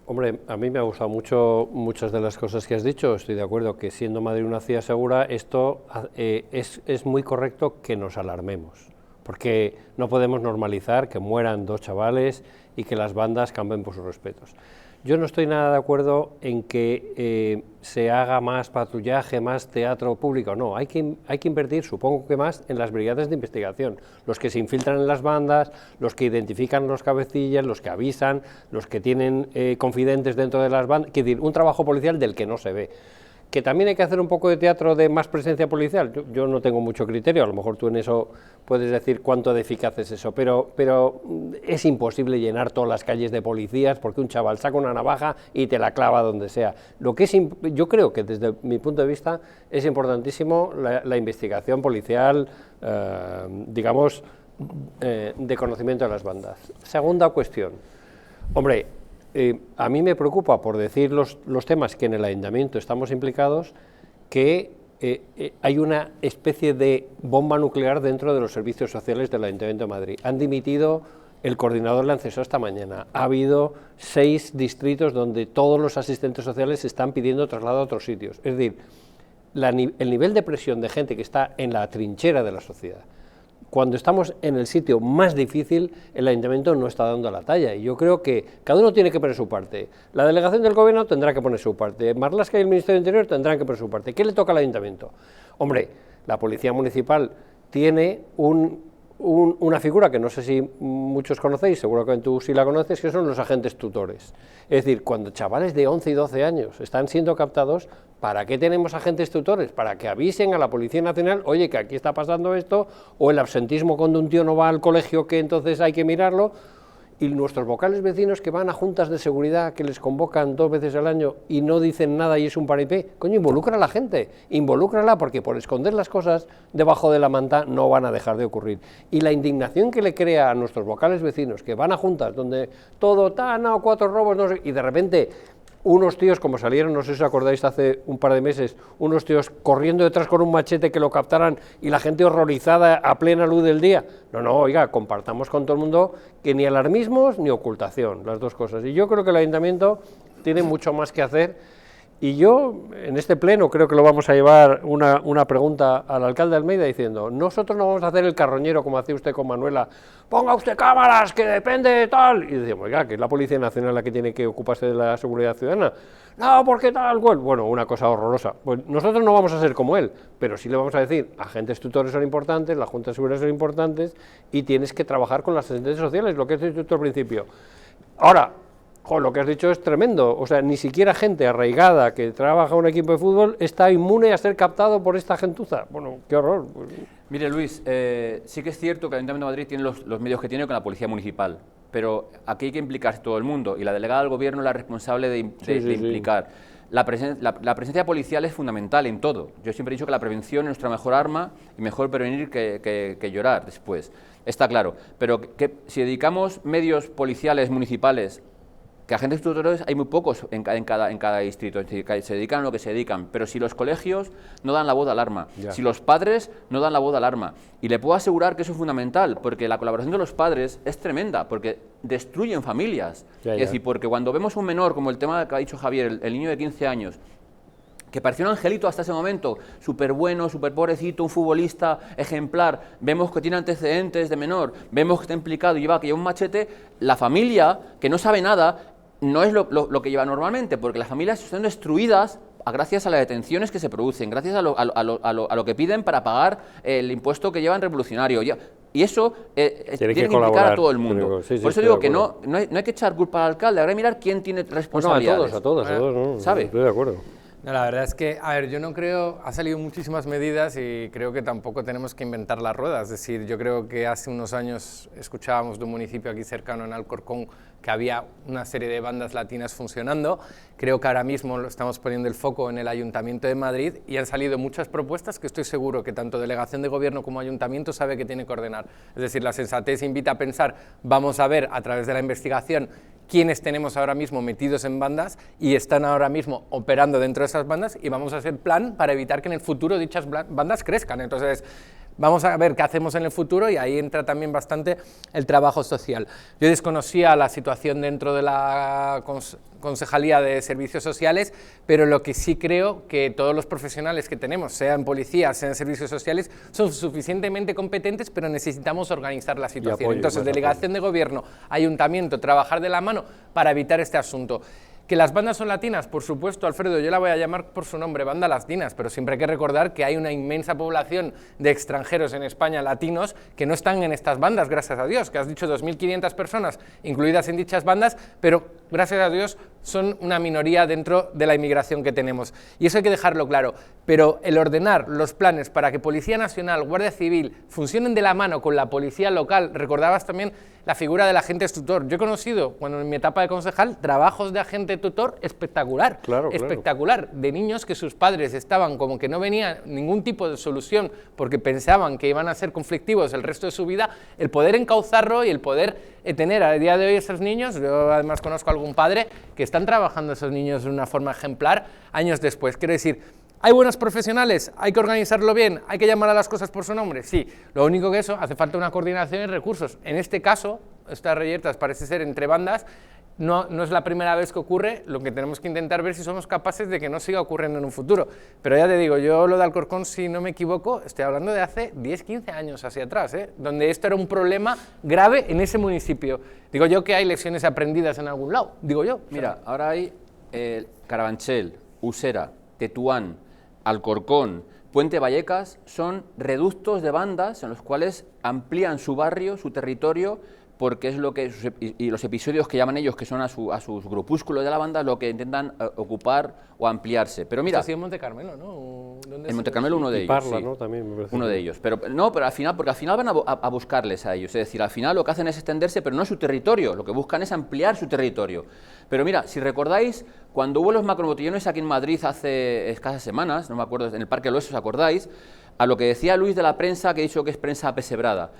hombre, a mí me ha gustado mucho muchas de las cosas que has dicho. Estoy de acuerdo que siendo Madrid una ciudad segura, esto es muy correcto que nos alarmemos, porque no podemos normalizar que mueran 2 chavales y que las bandas cambien por sus respetos. Yo no estoy nada de acuerdo en que se haga más patrullaje, más teatro público, no, hay que invertir, supongo que más, en las brigadas de investigación, los que se infiltran en las bandas, los que identifican los cabecillas, los que avisan, los que tienen confidentes dentro de las bandas, es decir, un trabajo policial del que no se ve. Que también hay que hacer un poco de teatro de más presencia policial, yo no tengo mucho criterio, a lo mejor tú en eso puedes decir cuánto de eficaz es eso, pero es imposible llenar todas las calles de policías porque un chaval saca una navaja y te la clava donde sea. Yo creo que desde mi punto de vista es importantísimo la investigación policial, digamos, de conocimiento de las bandas. Segunda cuestión, hombre, a mí me preocupa, por decir los temas que en el ayuntamiento estamos implicados, que hay una especie de bomba nuclear dentro de los servicios sociales del Ayuntamiento de Madrid. Han dimitido el coordinador Lancesó esta mañana. Ha habido 6 distritos donde todos los asistentes sociales están pidiendo traslado a otros sitios. Es decir, el nivel de presión de gente que está en la trinchera de la sociedad. Cuando estamos en el sitio más difícil, el ayuntamiento no está dando la talla, y yo creo que cada uno tiene que poner su parte. La delegación del gobierno tendrá que poner su parte, Marlaska y el Ministerio del Interior tendrán que poner su parte. ¿Qué le toca al ayuntamiento? Hombre, la Policía Municipal tiene una figura que no sé si muchos conocéis, seguro que tú sí la conoces, que son los agentes tutores. Es decir, cuando chavales de 11 y 12 años están siendo captados, ¿para qué tenemos agentes tutores? Para que avisen a la Policía Nacional, oye, que aquí está pasando esto, o el absentismo cuando un tío no va al colegio, que entonces hay que mirarlo. Y nuestros vocales vecinos que van a juntas de seguridad que les convocan 2 veces al año y no dicen nada y es un paripé, coño, involucra a la gente, involúcrala, porque por esconder las cosas debajo de la manta no van a dejar de ocurrir. Y la indignación que le crea a nuestros vocales vecinos que van a juntas donde todo está, no, 4 robos, no sé, y de repente unos tíos, como salieron, no sé si os acordáis hace un par de meses, unos tíos corriendo detrás con un machete que lo captaran y la gente horrorizada a plena luz del día. No, oiga, compartamos con todo el mundo que ni alarmismos ni ocultación, las dos cosas. Y yo creo que el ayuntamiento tiene mucho más que hacer. Y yo, en este pleno, creo que lo vamos a llevar una pregunta al alcalde de Almeida diciendo, nosotros no vamos a hacer el carroñero como hacía usted con Manuela, ponga usted cámaras, que depende de tal, y decimos, oiga, que es la Policía Nacional la que tiene que ocuparse de la seguridad ciudadana. No, ¿por qué tal? Bueno, una cosa horrorosa. Pues nosotros no vamos a ser como él, pero sí le vamos a decir, agentes tutores son importantes, las juntas de seguridad son importantes, y tienes que trabajar con las asistentes sociales, lo que has dicho tú al principio. Ahora, lo que has dicho es tremendo, o sea, ni siquiera gente arraigada que trabaja en un equipo de fútbol está inmune a ser captado por esta gentuza. Bueno, qué horror. Mire, Luis, sí que es cierto que el Ayuntamiento de Madrid tiene los medios que tiene con la Policía Municipal, pero aquí hay que implicarse todo el mundo, y la delegada del Gobierno es la responsable de implicar. La presencia policial es fundamental en todo. Yo siempre he dicho que la prevención es nuestra mejor arma, y mejor prevenir que llorar después. Está claro, pero que si dedicamos medios policiales municipales que agentes tutores hay muy pocos en cada distrito, es decir, que se dedican a lo que se dedican, pero si los colegios no dan la voz de alarma, si los padres no dan la voz de alarma, y le puedo asegurar que eso es fundamental, porque la colaboración de los padres es tremenda, porque destruyen familias, es decir, porque cuando vemos un menor, como el tema que ha dicho Javier, el niño de 15 años, que parecía un angelito hasta ese momento, súper bueno, súper pobrecito, un futbolista ejemplar, vemos que tiene antecedentes de menor, vemos que está implicado y que lleva un machete, la familia, que no sabe nada, no es lo que lleva normalmente, porque las familias están destruidas gracias a las detenciones que se producen, gracias a lo que piden para pagar el impuesto que llevan revolucionario. Y eso tiene que implicar a todo el mundo. Por eso digo que no hay que echar culpa al alcalde, habrá que mirar quién tiene responsabilidades. A todos, ¿no? ¿Sabe? Estoy de acuerdo. No, la verdad es que, a ver, yo no creo, ha salido muchísimas medidas y creo que tampoco tenemos que inventar la rueda, es decir, yo creo que hace unos años escuchábamos de un municipio aquí cercano, en Alcorcón, que había una serie de bandas latinas funcionando, creo que ahora mismo lo estamos poniendo el foco en el Ayuntamiento de Madrid y han salido muchas propuestas que estoy seguro que tanto Delegación de Gobierno como Ayuntamiento sabe que tiene que ordenar, es decir, la sensatez invita a pensar, vamos a ver a través de la investigación quiénes tenemos ahora mismo metidos en bandas y están ahora mismo operando dentro de esas bandas y vamos a hacer plan para evitar que en el futuro dichas bandas crezcan. Entonces, vamos a ver qué hacemos en el futuro y ahí entra también bastante el trabajo social. Yo desconocía la situación dentro de la Concejalía de Servicios Sociales, pero lo que sí creo que todos los profesionales que tenemos, sea en policía, sea en servicios sociales, son suficientemente competentes, pero necesitamos organizar la situación. Entonces, Delegación de Gobierno, Ayuntamiento, trabajar de la mano para evitar este asunto. ¿Que las bandas son latinas? Por supuesto, Alfredo, yo la voy a llamar por su nombre, banda latinas, pero siempre hay que recordar que hay una inmensa población de extranjeros en España, latinos, que no están en estas bandas, gracias a Dios, que has dicho 2.500 personas incluidas en dichas bandas, pero gracias a Dios son una minoría dentro de la inmigración que tenemos. Y eso hay que dejarlo claro, pero el ordenar los planes para que Policía Nacional, Guardia Civil, funcionen de la mano con la policía local, recordabas también la figura del agente tutor. Yo he conocido, cuando en mi etapa de concejal, trabajos de agente tutor espectacular, espectacular, de niños que sus padres estaban como que no venía ningún tipo de solución porque pensaban que iban a ser conflictivos el resto de su vida, el poder encauzarlo y el poder tener a día de hoy esos niños, yo además conozco a algún padre que están trabajando esos niños de una forma ejemplar años después, quiero decir, ¿hay buenos profesionales? ¿Hay que organizarlo bien? ¿Hay que llamar a las cosas por su nombre? Sí, lo único que eso, hace falta una coordinación y recursos. En este caso, estas reyertas parece ser entre bandas, no es la primera vez que ocurre, lo que tenemos que intentar ver si somos capaces de que no siga ocurriendo en un futuro. Pero ya te digo, yo lo de Alcorcón, si no me equivoco, estoy hablando de hace 10, 15 años hacia atrás, donde esto era un problema grave en ese municipio. Digo yo que hay lecciones aprendidas en algún lado, digo yo. Mira, ahora hay Carabanchel, Usera, Tetuán, Alcorcón, Puente Vallecas, son reductos de bandas en los cuales amplían su barrio, su territorio, porque es lo que, y los episodios que llaman ellos, que son a sus grupúsculos de la banda, lo que intentan ocupar o ampliarse. Pero mira, esto ha sido en Monte Carmelo, ¿no? En Monte Carmelo uno de ellos, Parla, sí. ¿no? También me parece. Uno de ellos, pero no, pero al final, porque al final van a buscarles a ellos, es decir, al final lo que hacen es extenderse, pero no es su territorio, lo que buscan es ampliar su territorio. Pero mira, si recordáis, cuando hubo los macrobotellones aquí en Madrid hace escasas semanas, no me acuerdo, en el Parque Loeso, ¿os acordáis? A lo que decía Luis de la prensa, que he dicho que es prensa apesebrada,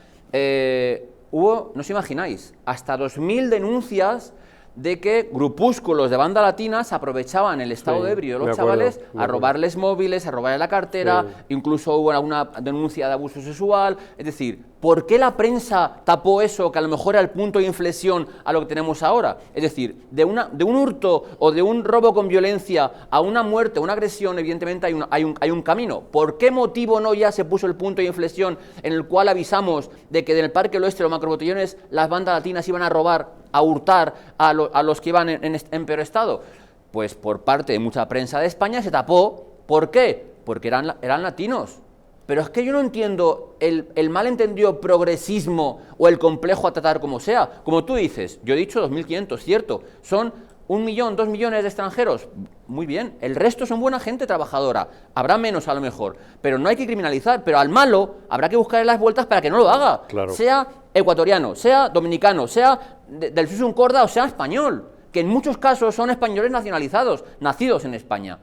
hubo, no os imagináis, hasta 2.000 denuncias de que grupúsculos de banda latina se aprovechaban el estado de ebrio de los chavales a robarles móviles, a robarles la cartera, incluso hubo alguna denuncia de abuso sexual. Es decir, ¿por qué la prensa tapó eso, que a lo mejor era el punto de inflexión a lo que tenemos ahora? Es decir, de un hurto o de un robo con violencia a una muerte, una agresión, evidentemente hay un camino. ¿Por qué motivo no ya se puso el punto de inflexión en el cual avisamos de que del Parque del Oeste, los macrobotellones, las bandas latinas iban a robar, a hurtar a los que iban en peor estado? Pues por parte de mucha prensa de España se tapó. ¿Por qué? Porque eran latinos. Pero es que yo no entiendo el malentendido progresismo o el complejo a tratar como sea. Como tú dices, yo he dicho 2.500, cierto, son 1 millón, 2 millones de extranjeros, muy bien, el resto son buena gente trabajadora, habrá menos a lo mejor, pero no hay que criminalizar, pero al malo habrá que buscarle las vueltas para que no lo haga, sea ecuatoriano, sea dominicano, sea del Susun Corda o sea español, que en muchos casos son españoles nacionalizados, nacidos en España.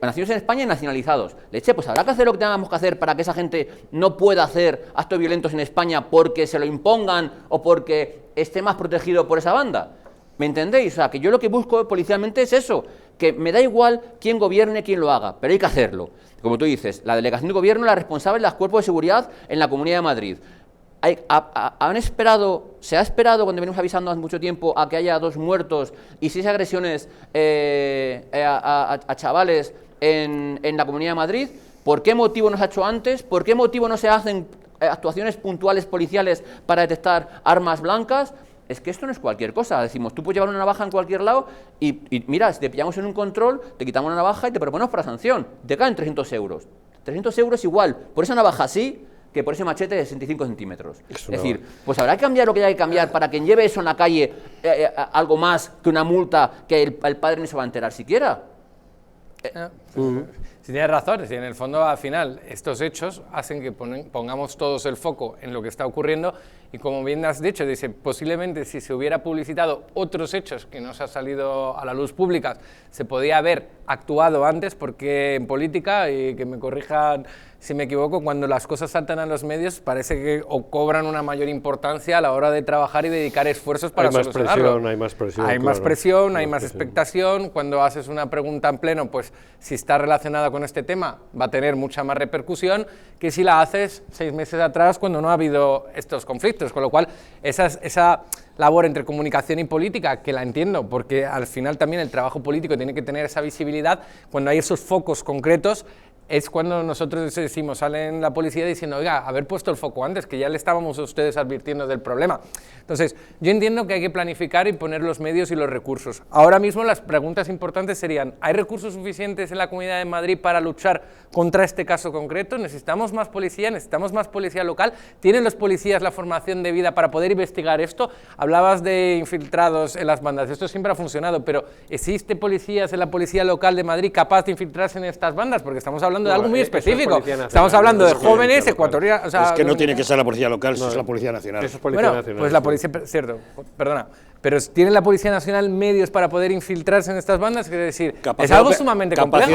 Nacidos en España y nacionalizados. Leche, pues habrá que hacer lo que tengamos que hacer para que esa gente no pueda hacer actos violentos en España porque se lo impongan o porque esté más protegido por esa banda. ¿Me entendéis? O sea, que yo lo que busco policialmente es eso, que me da igual quién gobierne, quién lo haga, pero hay que hacerlo. Como tú dices, la delegación de gobierno es la responsable de los cuerpos de seguridad en la Comunidad de Madrid. Se ha esperado, cuando venimos avisando hace mucho tiempo, a que haya 2 muertos y 6 agresiones a chavales en la Comunidad de Madrid. ¿Por qué motivo no se ha hecho antes? ¿Por qué motivo no se hacen actuaciones puntuales policiales para detectar armas blancas? Es que esto no es cualquier cosa. Decimos, tú puedes llevar una navaja en cualquier lado y mira, si te pillamos en un control, te quitamos una navaja y te proponemos para sanción. Te caen 300 euros. 300 euros igual, por esa navaja sí, que por ese machete de 65 centímetros. Es decir, pues habrá que cambiar lo que haya que cambiar para quien lleve eso en la calle, algo más que una multa que el padre no se va a enterar siquiera. Si tienes razón, si en el fondo al final estos hechos hacen que pongamos todos el foco en lo que está ocurriendo y como bien has dicho, dice, posiblemente si se hubiera publicitado otros hechos que no se han salido a la luz pública, se podía haber actuado antes porque en política, y que me corrijan si me equivoco, cuando las cosas saltan a los medios parece que o cobran una mayor importancia a la hora de trabajar y dedicar esfuerzos para solucionarlo. Hay más presión, hay más presión, hay más expectación. Cuando haces una pregunta en pleno, pues si está relacionada con este tema va a tener mucha más repercusión que si la haces 6 meses atrás cuando no ha habido estos conflictos, con lo cual esa labor entre comunicación y política, que la entiendo, porque al final también el trabajo político tiene que tener esa visibilidad, cuando hay esos focos concretos, es cuando nosotros decimos, salen la policía diciendo, oiga, haber puesto el foco antes, que ya le estábamos a ustedes advirtiendo del problema. Entonces, yo entiendo que hay que planificar y poner los medios y los recursos. Ahora mismo las preguntas importantes serían, ¿hay recursos suficientes en la Comunidad de Madrid para luchar contra este caso concreto? ¿Necesitamos más policía? ¿Necesitamos más policía local? ¿Tienen los policías la formación debida para poder investigar esto? Hablabas de infiltrados en las bandas, esto siempre ha funcionado, pero ¿existe policías en la Policía Local de Madrid capaz de infiltrarse en estas bandas? Porque estamos hablando de algo muy específico. Estamos hablando de jóvenes ecuatorianos. O sea, es que no tiene que ser la Policía Local, es la Policía Nacional. Eso es Policía Nacional. Pues la Policía, cierto, perdona. Pero ¿tiene la Policía Nacional medios para poder infiltrarse en estas bandas? Quiero decir, es algo sumamente complejo.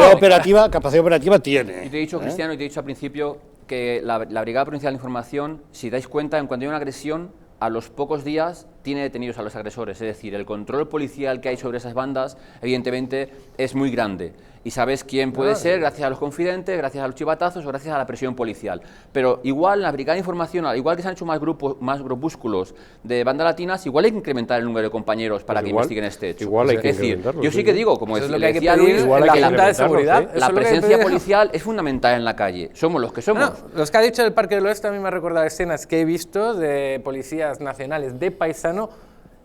Capacidad operativa tiene. Y te he dicho, Cristiano, y te he dicho al principio que la Brigada Provincial de Información, si dais cuenta, en cuanto hay una agresión, a los pocos días tiene detenidos a los agresores. Es decir, el control policial que hay sobre esas bandas, evidentemente, es muy grande. Y sabes quién puede ser gracias a los confidentes, gracias a los chivatazos o gracias a la presión policial. Pero igual la Brigada de Información, igual que se han hecho más grupúsculos de bandas latinas, igual hay que incrementar el número de compañeros para que investiguen este hecho. Igual hay que es decir, yo sí que digo, como decía Luis, la Junta de Seguridad, la presencia policial es fundamental en la calle. Somos los que somos. Los que ha dicho del Parque del Oeste a mí me ha recordado escenas que he visto de policías nacionales de paisano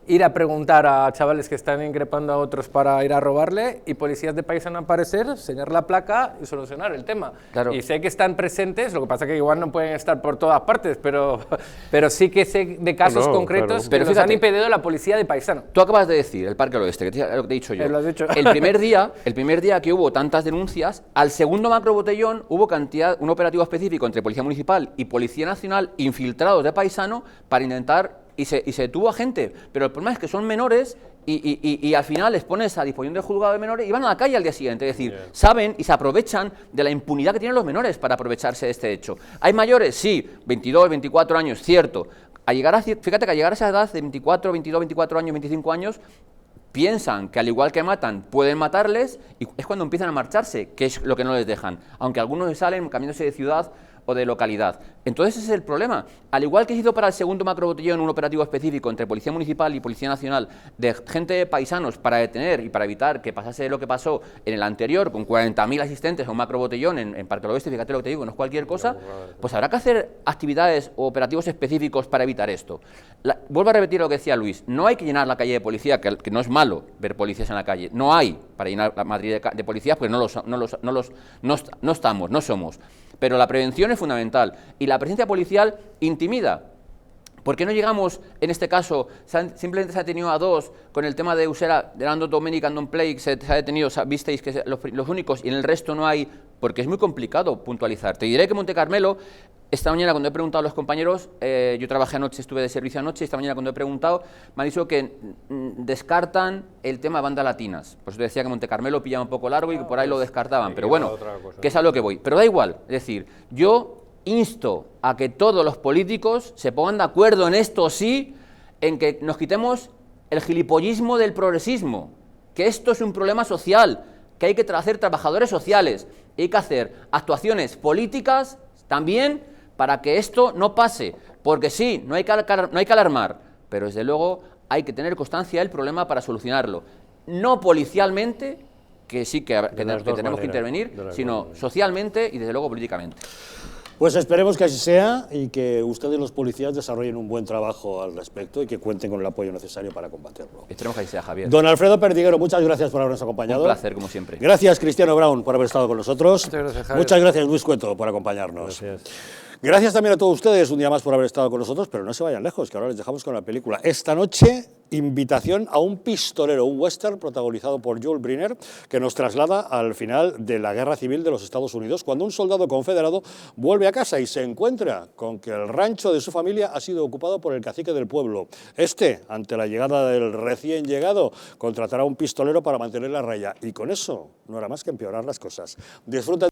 ir a preguntar a chavales que están increpando a otros para ir a robarle y policías de paisano aparecer, enseñar la placa y solucionar el tema. Claro. Y sé que están presentes, lo que pasa que igual no pueden estar por todas partes, pero sí que sé de casos concretos que nos han impedido la policía de paisano. Tú acabas de decir, el Parque del Oeste, que te he dicho yo. Lo has dicho. El primer día que hubo tantas denuncias, al segundo macrobotellón hubo un operativo específico entre Policía Municipal y Policía Nacional infiltrados de paisano para intentar. Y se detuvo a gente, pero el problema es que son menores y al final les pones a disposición del juzgado de menores y van a la calle al día siguiente. Es decir, saben y se aprovechan de la impunidad que tienen los menores para aprovecharse de este hecho. ¿Hay mayores? Sí, 22, 24 años, cierto. Fíjate que a llegar a esa edad de 24, 22, 24 años, 25 años, piensan que al igual que matan, pueden matarles y es cuando empiezan a marcharse, que es lo que no les dejan. Aunque algunos salen cambiándose de ciudad o de localidad. Entonces ese es el problema. Al igual que se hizo para el segundo macrobotellón un operativo específico entre Policía Municipal y Policía Nacional de gente de paisanos para detener y para evitar que pasase lo que pasó en el anterior con 40.000 asistentes a un macrobotellón en Parque del Oeste, fíjate lo que te digo, no es cualquier cosa, pues habrá que hacer actividades o operativos específicos para evitar esto. Vuelvo a repetir lo que decía Luis, no hay que llenar la calle de policía, que no es malo ver policías en la calle, no hay para llenar la Madrid de policías, porque no estamos, no somos. Pero la prevención es fundamental y la presencia policial intimida. ¿Por qué no llegamos, en este caso, simplemente se ha detenido a 2 con el tema de Usera, de Nando Domenic, Andon Plague, se ha detenido, visteis que los únicos y en el resto no hay, porque es muy complicado puntualizar. Te diré que Monte Carmelo, esta mañana cuando he preguntado a los compañeros, yo trabajé anoche, estuve de servicio anoche, esta mañana cuando he preguntado, me han dicho que descartan el tema de bandas latinas. Por eso decía que Monte Carmelo pillaba un poco largo y que por ahí lo descartaban, pero bueno, que es a lo que voy. Pero da igual, es decir, yo insto a que todos los políticos se pongan de acuerdo en esto sí, en que nos quitemos el gilipollismo del progresismo, que esto es un problema social, que hay que hacer trabajadores sociales, hay que hacer actuaciones políticas también para que esto no pase, porque sí, no hay que alarmar, pero desde luego hay que tener constancia del problema para solucionarlo, no policialmente, que sí que tenemos que intervenir, sino socialmente y desde luego políticamente. Pues esperemos que así sea y que ustedes los policías desarrollen un buen trabajo al respecto y que cuenten con el apoyo necesario para combatirlo. Esperemos que así sea, Javier. Don Alfredo Perdiguero, muchas gracias por habernos acompañado. Un placer, como siempre. Gracias, Cristiano Brown, por haber estado con nosotros. Muchas gracias, Javier. Muchas gracias, Luis Cueto, por acompañarnos. Gracias. Gracias también a todos ustedes un día más por haber estado con nosotros, pero no se vayan lejos, que ahora les dejamos con la película. Esta noche, invitación a un pistolero, un western protagonizado por Yul Brynner, que nos traslada al final de la Guerra Civil de los Estados Unidos, cuando un soldado confederado vuelve a casa y se encuentra con que el rancho de su familia ha sido ocupado por el cacique del pueblo. Este, ante la llegada del recién llegado, contratará a un pistolero para mantener la raya, y con eso no hará más que empeorar las cosas. Disfruten